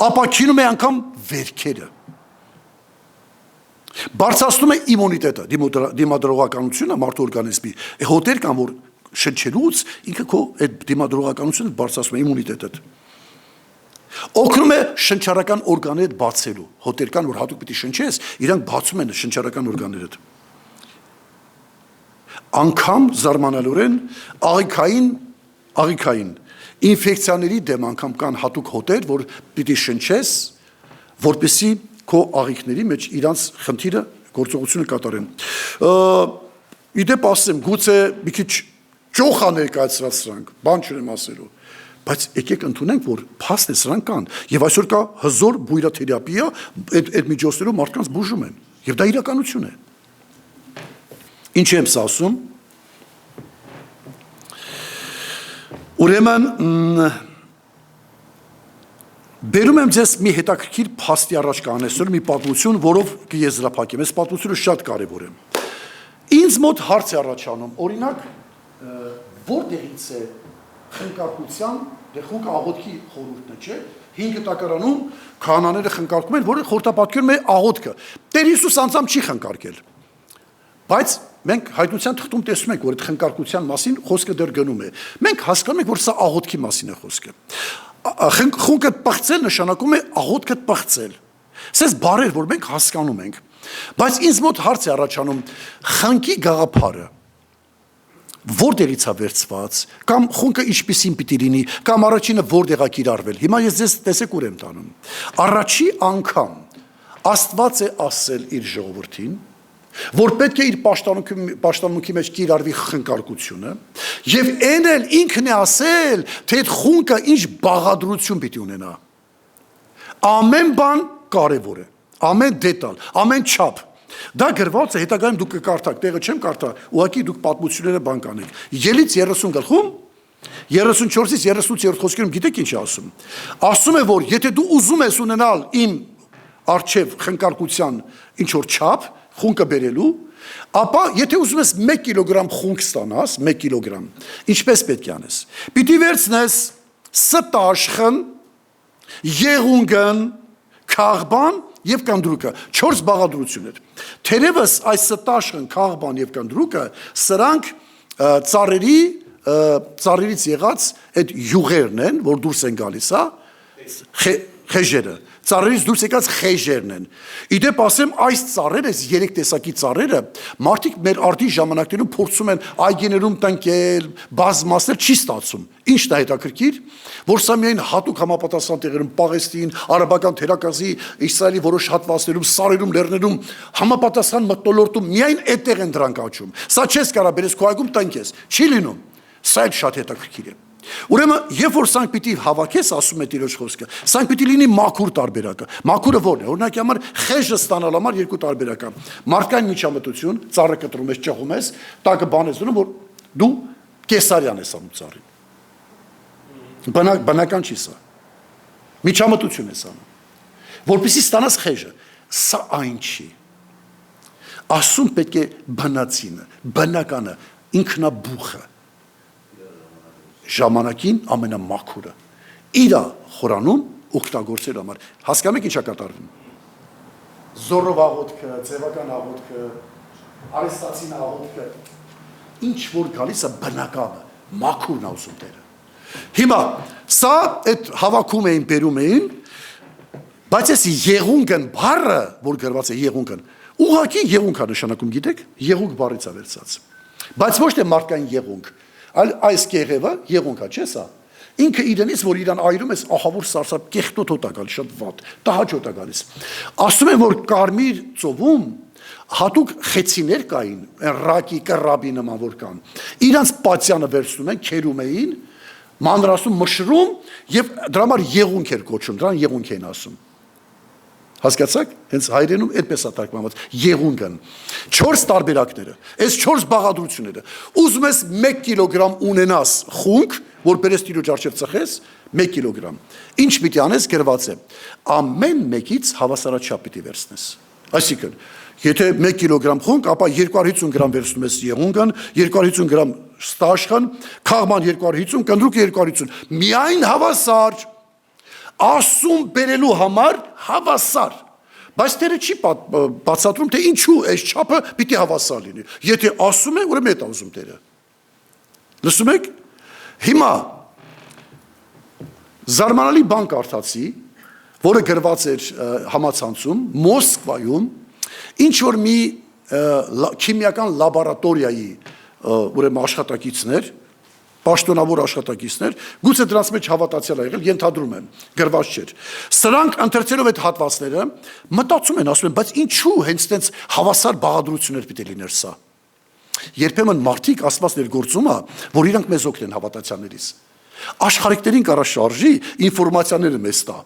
Speaker 1: ապաքինում է անգամ վերքերը, բարձրացնում է իմունիտետը, դիմադրողականությունը մարդու օրգանիզմի, հոտեր կան, որ շնչելուց ինքը քո այդ դիմադրողականությունը բարձրացնում է իմունիտետը։ Օգնում է շնչառական օրգանները բացելու, հոտեր կան, որ հատուկ պիտի շնչես, իրանք բացում են շնչառական օրգանները։ Անգամ զարմանալիորեն աղիքային ինֆեկցիաների դեմ անգամ կան հատուկ հոտեր, որ պիտի շնչես, որպեսզի քո աղիքների մեջ իրանց խնդիրը գործողությունը կատարեն։ Իդեպ ասեմ, գուցե մի քիչ ճոխ է ներկայացրած սրանք, բան չունեմ ասելու, բայց եկեք ընդունենք, որ փաստ է սրանք կան, եւ այսօր կա հզոր բույրաթերապիա, այդ միջոցներով մարդկանց բուժում են, եւ դա իրականություն է։ Ինչ եմ ասում։ Ուրեմն բերում եմ ձեզ մի հետաքրքիր փաստի առաջ կանեսել մի պատմություն, որով կեզրափակեմ։ Այս պատմությունը շատ կարևոր է։ Ինձ մոտ հարց է առաջանում, օրինակ, որտեղից է խնկարկության, դե խունկը աղոթքի խորհուրդն է, չէ՞։ 5 տակարանում քահանաները խնկարկում են, որը խորհրդապատկերում է աղոթքը։ Տեր Հիսուս անձամբ չի խնկարկել։ Բայց մենք հայտնության թղթում տեսնում ենք, որ այդ խնկարկության մասին խոսքը դեռ գնում է։ Մենք հասկանում ենք, որ սա աղոթքի մասին է խոսքը։ Խունկը պղծել նշանակում է աղոթքը պղծել։ Սենց բառեր, որ մենք հասկանում ենք։ Բայց ինձ մոտ հարց է առաջանում, խնկի գաղափարը որտեղից է վերցված, կամ խունկը ինչպիսին պիտի լինի, կամ առաջինը որտեղ է կիրառվել։ Հիմա ես ձեզ տեսեք ուր եմ տանում։ Առաջի անգամ Աստված է ասել իր ժողովրդին, որ պետք է իր պաշտամունքի մեջ կիրառվի խնկարկությունը, եւ այն էլ ինքն է ասել, թե այդ խունկը ինչ բաղադրություն պիտի ունենա։ Ամեն բան կարևոր է, ամեն դետալ, ամեն չափ։ Դա գրված է, հետագայում դուք կկարդաք, տեղը չեմ կարդա, ուղղակի դուք պատմությունները բան կանեք։ Ելից 30 գլխում, 34-ից 38-րդ խոսքերում գիտեք ինչ է ասում։ Ասում է, որ եթե դու ուզում ես ունենալ իմ առջև խնկարկության ինչ որ չափ, խունկը բերելու, ապա եթե ուզում ես 1 կիլոգրամ խունկ ստանաս, 1 կիլոգրամ, ինչպես պետք է անես։ Պիտի վերցնես ստաշխն, եղունգն, քաղբան եւ կնդրուկը, 4 բաղադրություններ։ Թերևս այս ստաշխն, քաղբան եւ կնդրուկը սրանք ծառերից եղած այդ յուղերն են, որ դուրս են գալիս, խեժերը, ծառերից դուրս եկած խեժերն են։ Իդեպ ասեմ, այս ծառերը, այս 3 տեսակի ծառերը, մարդիկ մեր արդի ժամանակներում փորձում են այգիներում տնկել, բազմացնել, չի ստացվում։ Ինչն է հետաքրքիր, որ սա միայն հատուկ համապատասխան տեղերում, Պաղեստին, արաբական թերակղզի, Իսրայելի որոշ հատվածներում, սարերում, լեռներում համապատասխան մթնոլորտում միայն այդտեղ են դրանք աճում։ Սա չես կարա բերես քո այգում տնկես, չի լինում։ Սա էլ շատ հետաքրքիր է։ Ուրեմն, երբ որ սրանք պիտի հավաքես, ասում է Տիրոջ խոսքը, սրանք պիտի լինի մաքուր տարբերակը։ Մաքուրը ո՞րն է։ Օրինակի համար խեժը ստանալ համար 2 տարբերակ կա։ Մարդկային միջամտություն, ծառը կտրում ես, ճղում ես, տակը բանես դնում, որ դու կեսարյան ես անում ծառին։ Բնական չի սա։ Միջամտություն ես անում։ Որպեսզի ստանաս խեժը, սա այն չի։ Ասում պետք է բնածինը, բնականը, ինքնաբուխը։ Ժամանակին ամենամաքուրը իրա խորանում օգտագործելու համար։ Հասկանում եք ինչա կատարվում։ Զորով աղոթքը, ձևական աղոթքը, արեստացին աղոթքը, ինչ որ գալիս է բնականը, մաքուրն է ուզում Տերը։ Հիմա սա այդ հավաքում էին, բերում էին, բայց այս եղունգն բառը, որ գրված է եղունգն, ուղղակի եղունգ է նշանակում, գիտեք, եղունգ բառից է վերցած։ Բայց ոչ թե մարդկային եղունգ, այլ այս կեղևը եղունգ է, չէ՞ սա։ Ինքը իրենից, որ իրան այրում ես, ահավոր սարսափ կեղտոտ հոտ է գալիս, շատ վատ, տհաճ հոտ է գալիս։ Ասում են, որ կարմիր ծովում հատուկ խեցիներ կային, ռակի, կռաբի նման որ կան։ Իրանց պատյանը վերցնում են, քերում էին, մանրասում մշրում եւ դրա համար եղունգ էր կոչում, դրան եղունգ էին ասում։ Հասկացաք, հենց հայրենում այդպես է թարգմանված եղունգն։ 4 տարբերակները, այս 4 բաղադրությունները։ Ուզում ես 1 կիլոգրամ ունենաս խունկ, որ բերես Տիրոջ առջև ծխես, 1 կիլոգրամ։ Ինչ պիտի անես, գրված է։ Ամեն մեկից հավասարաչափ պիտի վերցնես։ Այսինքն, եթե 1 կիլոգրամ խունկ, ապա 250 գրամ վերցնում ես եղունգն, 250 գրամ ստաշխն, քաղման 250, կնդրուկը 250։ Միայն հավասար։ Ասում բերելու համար հավասար, բայց Տերը չի բացատրում, թե ինչու այս չափը պիտի հավասար լինի։ Եթե ասում է, ուրեմն այդ ուզում Տերը։ Լսում եք։ Հիմա զարմանալի բան կարդացի, որը գրված էր համացանցում, Մոսկվայում, ինչ որ մի քիմիական լաբորատորիայի ուրեմն աշխատակիցներ, պաշտոնավոր աշխատակիցներ, գուցե դրանց մեջ հավատացյալ ա եղել, ենթադրում եմ, գրված չէր։ Սրանք ընթերցելով այդ հատվածները մտածում են, ասում են, բայց ինչու հենց տենց հավասար բաղադրություններ պիտի լիներ սա։ Երբեմն մարդիկ Աստված ներգործում է, որ իրանք մեզ օգնեն հավատացյալներից։ Աշխարհիկներին կարա շարժի, ինֆորմացիաները մեզ տա։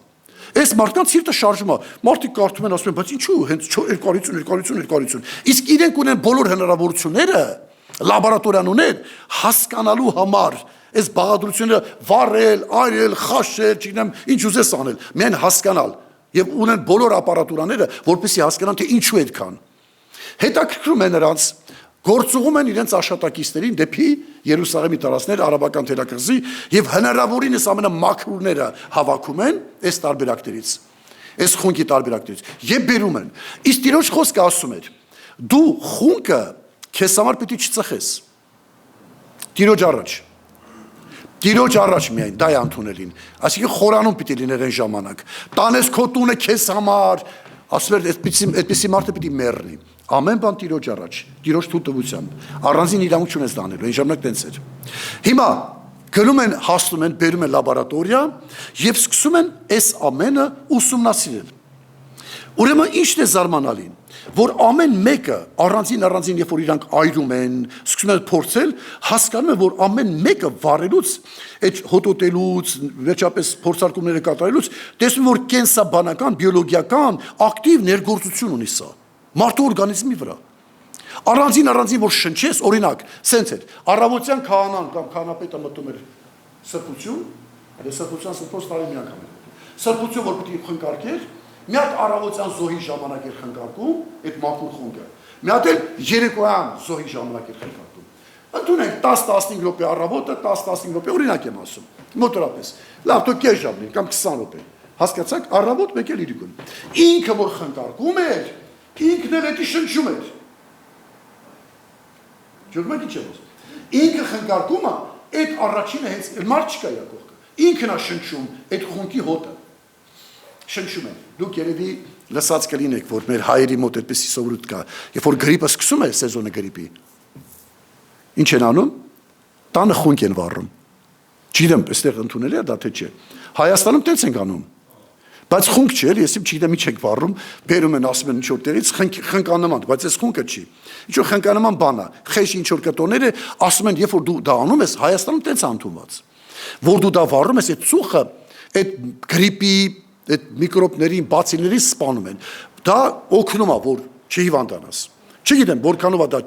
Speaker 1: Այս մարդկանց սիրտը շարժում է։ Մարդիկ կարդում են, ասում են, բայց ինչու հենց 250, իսկ իրենք ունեն բոլոր հնարավորությունները լաբորատորիան ուներ հասկանալու համար, այս բաղադրությունները վառել, այրել, խաշել, չգիտեմ, ինչ ուզես անել, միայն հասկանալ եւ ունեն բոլոր ապարատուրաները, որպեսզի հասկանան, թե ինչու այդքան։ Հետաքրքրում է նրանց գործուղում են իրենց աշխատակիցներին դեպի Երուսաղեմի տարածքներ, արաբական թերակղզի եւ հնարավորինս ամենամաքրուները հավաքում են այս տարբերակներից, այս խունկի տարբերակներից եւ բերում են։ Իսկ Տիրոջ խոսքը ասում էր. դու խունկը քեզ համար պիտի չծխես։ Տիրոջ առաջ միայն դա է ընդունելին, այսինքն խորանում պիտի լիներ այն ժամանակ։ Տանես քո տունը քեզ համար, ասում էր այդպիսի մարդը պիտի մեռնի։ Ամեն բան Տիրոջ առաջ, Տիրոջ թույլտվությամբ, առանձին իրավունք չունես դանելու, այն ժամանակ տենց էր։ Հիմա գնում են, հասնում են, բերում են լաբորատորիա եւ սկսում են այս ամենը ուսումնասիրել։ Ուրեմն ինչն է զարմանալին, որ ամեն մեկը առանձին, երբ որ իրանք այրում են, սկսում են փորձել, հասկանում են, որ ամեն մեկը վառելուց, այդ հոտոտելուց, վերջապես փորձարկումները կատարելուց, տեսնում որ կենսաբանական, բիոլոգիական, ակտիվ ներգործություն ունի սա, մարդու օրգանիզմի վրա։ Առանձին որ շնչես, օրինակ, սենց էր, առավոտյան քահանան կամ քահանապետը մտնում էր սրբություն, սրբության սրբոց տարի մի անգամ էր, սրբություն, որ պիտի խնկարկեր, մի հատ առավոտյան զոհի ժամանակ էր խնկարկում, այդ մաքուր խունկը, մի հատ էլ երեկոյան զոհի ժամանակ էր խնկարկում։ Ընդունենք 10-15 րոպե առավոտը, 10-15 րոպե, օրինակ եմ ասում, մոտորապես, լավ, դու կես ժամ կամ 20 րոպե, հասկացաք, առավոտ մեկ էլ իրիկուն։ Ինքը որ խնկարկում էր, ինքն էլ էդի շնչում էր։ Ջուրմեք ինչ եմ ասում։ Ինքը խնկարկումը, այդ առաջինը հենց մարդ չկա իր կողքը։ Ինքն է շնչում այդ խունկի հոտը։ Շնչում են։ Դուք երևի լսած կլինեք, որ մեր հայերի մոտ այդպեսի սովորույթ կա, երբ որ գրիպը սկսում է սեզոնը գրիպի։ Ինչ են անում։ Տանը խունկ են վառում։ Չգիտեմ, այստեղ ընդունել է դա թե չէ։ Հայաստանում տենց են անում։ Բայց խունկ չէ, էլի, ես չգիտեմ ինչ եք վառում, բերում են ասում են ինչ որ տեղից խնկանման, բայց այս խունկը չի։ Ինչ որ խնկանման բան է, խեշ ինչ որ կտոները ասում են, երբ որ դու դա անում ես, Հայաստանում տենց ընդունված։ Որ դու դա վառում ես, այդ ծուխը, այդ գրիպի, այդ միկրոբներին, բացիլներին սպանում են։ Դա օգնում է, որ չհիվանդանաս։ Չգիտեմ, որքանով է դա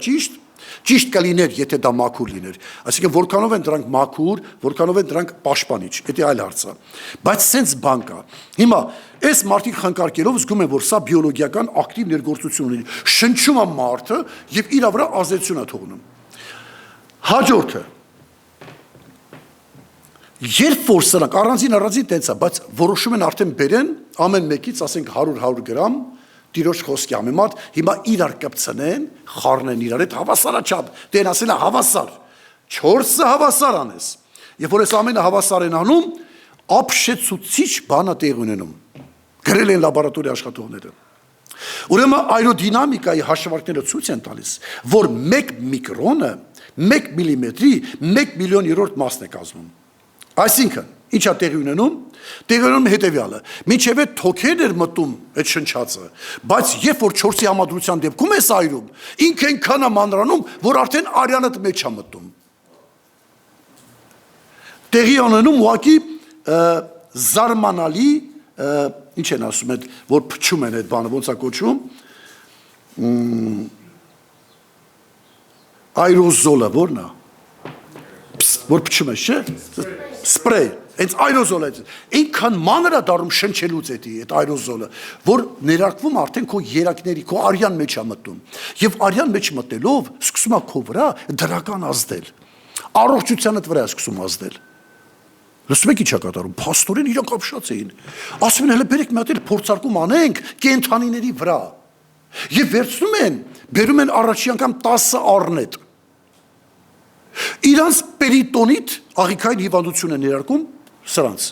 Speaker 1: ճիշտ կլիներ, եթե դա մաքուր լիներ։ Այսինքն որքանով են դրանք մաքուր, որքանով են դրանք պաշտպանիչ, դա այլ հարց է։ Բայց սենց բան կա։ Հիմա այս մարդիկ խնկարկելով զգում են, որ սա բիոլոգիական ակտիվ ներգործություն ունի։ Շնչում է մարդը եւ իր վրա ազդեցություն է թողնում։ Հաջորդը երբ որ սրանք առանձին տենց է, բայց որոշում են արդեն բերեն ամեն մեկից, ասենք 100 գրամ Տիրոջ խոսքի համեմատ, հիմա իրար կպցնեն, խառնեն իրար հետ հավասարաչափ, դեն ասել է հավասար, 4-ը հավասար անես, երբ որ այս ամենը հավասար են անում, ապշեցուցիչ բան է տեղ ունենում, գրել են լաբորատորիա աշխատողները։ Ուրեմն այրոդինամիկայի հաշվարկները ցույց են տալիս, որ 1 միկրոնը 1 միլիմետրի 1 միլիոն-րդ մասն է կազմում։ Այսինքն, ինչ է տեղի ունենում։ Տեղի ունենում հետևյալը, մինչև այդ թոքերն էր մտում այդ շնչածը, բայց երբ որ 4-ի համադրության դեպքում ես այրում, ինքը այնքան է մանրանում, որ արդեն արյանը մեջ է մտնում։ Տեղի ունենում ուղղակի զարմանալի, ինչ են ասում այդ, որ փչում են այդ բանը, ոնց է կոչվում, այրոզոլը, որն է, որ փչում է, չէ, սպրեյ, հենց այրոզոլը, այնքան մանր է դառնում շնչելուց այդ այրոզոլը, որ ներարկվում արդեն քո երակների, քո արյան մեջ է մտնում, եւ արյան մեջ մտնելով սկսում է քո վրա դրական ազդել, առողջությանդ վրա է սկսում ազդել։ Լսում եք ինչ է կատարում, փաստորեն իրանք ապշած էին, ասում են հələ բերեք մի հատ էլ փորձարկում անենք կենդանիների վրա, եւ վերցնում են, բերում են առաջի անգամ 10 առնետ, իրանց պերիտոնիտ աղիքային հիվանդություն է ներարկում սրանց,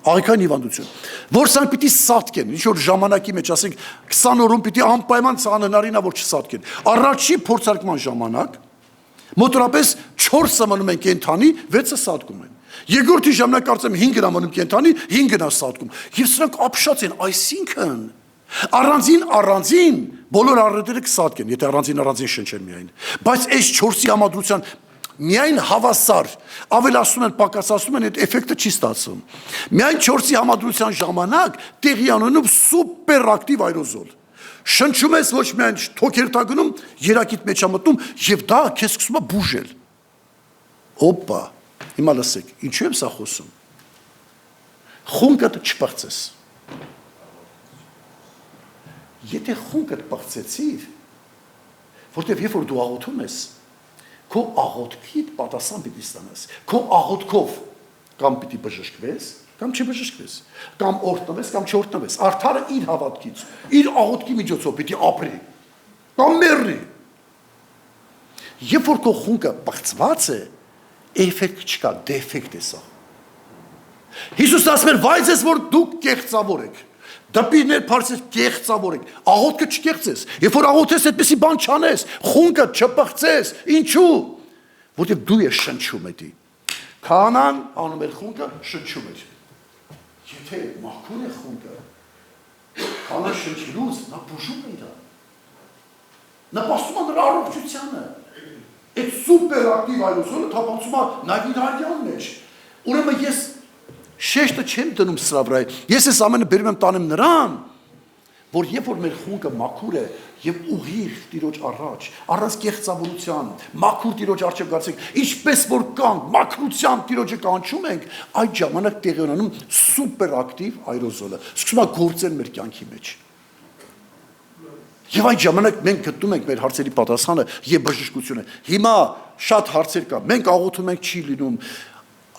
Speaker 1: աղիքային հիվանդություն, որ սրանք պիտի սատկեն, ինչ որ ժամանակի մեջ, ասենք 20 օրում պիտի անպայման անհնարին է, որ չսատկեն, առաջի փորձարկման ժամանակ, մոտորապես 4-ը մնում են կենդանի, 6-ը սատկում են, երկրորդի ժամանակ կարծեմ 5-ն է մնում կենդանի, 5-ն է սատկում, եւ սրանք ապշած են, այսինքն առանձին բոլոր առնետերը կսատկեն, եթե առանձին շնչեն միայն, բայց այս 4-ի համադրության միայն հավասար, ավելացնում են, պակասացնում են, այդ էֆեկտը չի ստացվում։ Միայն 4-ի համադրության ժամանակ տեղի ունենում սուպեր ակտիվ այրոզոլ։ Շնչում ես ոչ միայն թոքերտ ագնում, երակիդ մեջ է մտնում եւ դա քեզ սկսում է բուժել։ Օպա, հիմա լսեք, ինչու եմ սա խոսում։ Խունկդ չփախցես։ Եթե խունկդ փախցեցիր, Որտեվ երբ որ դու աղոթում ես, քո աղոթքիդ պատասխան պիտի ստանաս։ Քո աղոթքով կամ պիտի բժշկվես, կամ չբժշկվես, կամ օրհնվես, կամ չօրհնվես։ Արդարը իր հավատքից, իր աղոթքի միջոցով պիտի ապրի, կամ մեռնի։ Երբ որ քո խունկը բացված է, էֆեկտ չկա, դեֆեկտ է սա։ Հիսուսն ասում էր, վայ ձեզ, որ դուք կեղծավոր եք։ Դպիրներ փարսես կեղծավոր եք, աղոթքը չկեղծես, երբ որ աղոթես այդպեսի բան չանես, խունկը չպղծես, ինչու՞, որտեղ դու ես շնչում էդի։ Քահանան անում էր խունկը, շնչում էր։ Եթե մաքուր է խունկը, քահանան շնչելուց, նա բուժում է դա։ Նպաստում է նրա առողջությանը։ Այդ սուպեր ակտիվ այրոսոլը թափանցում է նաև իր արյան մեջ։ Ուրեմն ես շեշտը չեմ դնում սրա վրա, ես այս ամենը բերում եմ տանեմ նրան, որ երբ որ մեր խունկը մաքուր է եւ ուղիղ Տիրոջ առաջ, առանց կեղծավորության, մաքուր Տիրոջ առջև գացեք, ինչպես որ կանք մաքրությամբ Տիրոջը կանչում ենք, այդ ժամանակ տեղի ունենում սուպեր ակտիվ այրոզոլը, սկսում է գործել մեր կյանքի մեջ։ Եվ այդ ժամանակ մենք գտնում ենք մեր հարցերի պատասխանը եւ բժշկությունը։ Հիմա շատ հարցեր կա, մենք աղոթում ենք, չի լինում,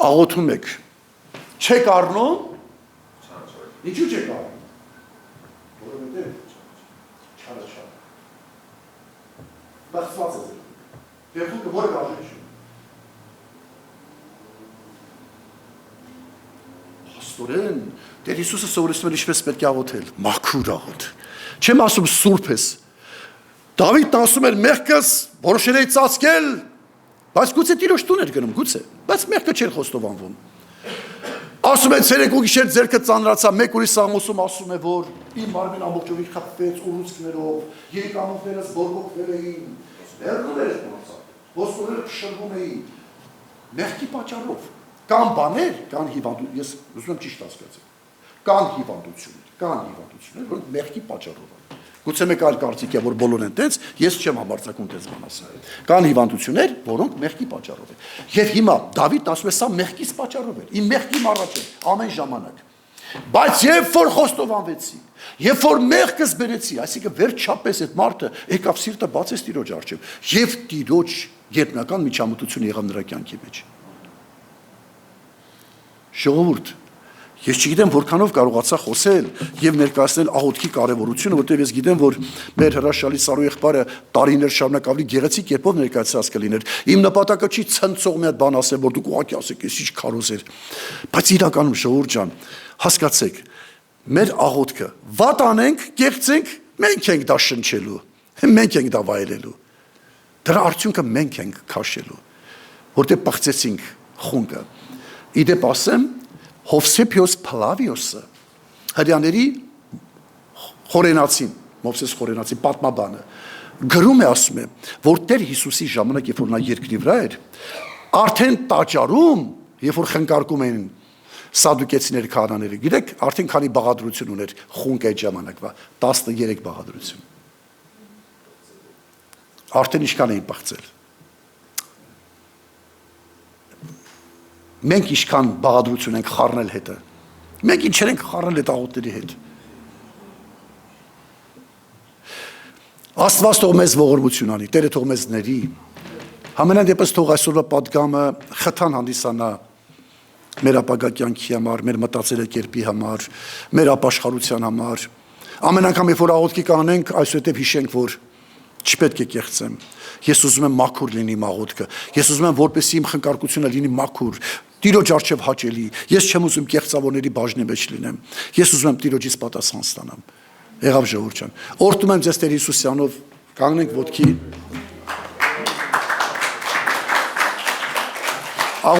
Speaker 1: աղոթում եք չեք առնում, ինչու չեք առնում, որովհետև չարը, բախված է ձեր, վերխունքը որը գաժեք շում, հաստորեն, Տեր Հիսուսը սովորեցնում էր ինչպես պետք է աղոթել, մաքուր աղոթ, չեմ ասում սուրբ ես, Դավիթն ասում էր մեղքս որոշել էի ծածկել, բայց գուցե Տիրոջ տուն էր գնում, գուցե, բայց մեղքը չէր խոստովանվում, ասում է ցերեկ ու գիշեր ձերքը ծանրացա, մեկ ուրիշ Սաղմոսում ասում է, որ իմ մարմին ամբողջովին խփվեց ուռուցքներով, երիկամուտներս բորբոքվել էին, ներքուներ ոսկորները փշրվում էին, մեղքի պատճառով, կան բաներ, կան հիվանդություն, ես ուզում եմ ճիշտ հասկացել, կան հիվանդություններ, որոնք մեղքի պատճառով են։ Գուցե մեկ այլ կարծիք է, որ բոլորն են տենց, ես չեմ համարձակում տենց բան ասել։ Կան հիվանդություններ, որոնք մեղքի պատճառով են։ Եվ հիմա Դավիթն ասում է, սա մեղքից պատճառով էր, իմ մեղքի առաջ է, ամեն ժամանակ։ Բայց երբ որ խոստովանվեցի, երբ որ մեղքս բերեցի, այսինքն վերջապես այդ մարդը եկավ սիրտը բացեց Տիրոջ առջև, եւ Տիրոջ երբնական միջամտություն եղավ նրա կյանքի մեջ։ Ժողովուրդ, ես չգիտեմ որքանով կարողացա խոսել եւ ներկայացնել աղոթքի կարեւորությունը, որտեղ ես գիտեմ, որ մեր հրաշալի Սարու եղբայրը տարիներ շարունակ ավելի գեղեցիկ կերպով ներկայացած կլիներ։ Իմ նպատակը չի ցնցող մի հատ բան ասել, որ դուք ուղղակի ասեք, ես ինչ քարոզ էր։ Բայց իրականում ժողովուրդ ջան, հասկացեք, մեր աղոթքը վատ անենք, կեղծենք, մենք ենք դա շնչելու, մենք ենք դա վայելելու։ Դրա արդյունքը մենք ենք քաշելու, որտեղ բացեցինք խունկը։ Իդեպ ասեմ, Հովսեփիոս Փլավիոսը հрьяաների խորենացին, Մովսես խորենացի պատմաբանը գրում է, ասում է, որ Տեր Հիսուսի ժամանակ, երբ որ նա երկրի վրա էր, արդեն տաճարում, երբ որ խնկարկում էին սադուկեցիների քահանաները, գիտեք, արդեն քանի բաղադրություն ուներ խունկը այդ ժամանակվա, 13 բաղադրություն։ Արդեն ինչքան էին բացել։ Մենք ինչքան բաղադրություն ենք խառնել հետը, մենք ինչեր ենք խառնել այդ աղոթների հետ։ Աստված թող մեզ ողորմություն անի, Տերը թող մեզ ների, համենայն դեպս թող այսօրվա պատգամը խթան հանդիսանա մեր ապագա կյանքի համար, մեր մտածելակերպի համար, մեր ապաշխարության համար, ամեն անգամ երբ որ աղոթքի կանենք, այսուհետև հիշենք, որ չպետք է կեղծեմ, ես ուզում եմ մաքուր լինի իմ աղոթքը, ես ուզում եմ որպեսզի իմ խնկարկությունը լինի մաքուր, Տիրոջ առջև հաճելի, ես չեմ ուզում կեղծավորների բաժնի մեջ լինեմ, ես ուզում եմ Տիրոջից պատասխան ստանամ, եղավ ժողովուրդ ջան, օրհնում եմ ձեզ Տեր Հիսուսյանով, կանգնենք ոտքի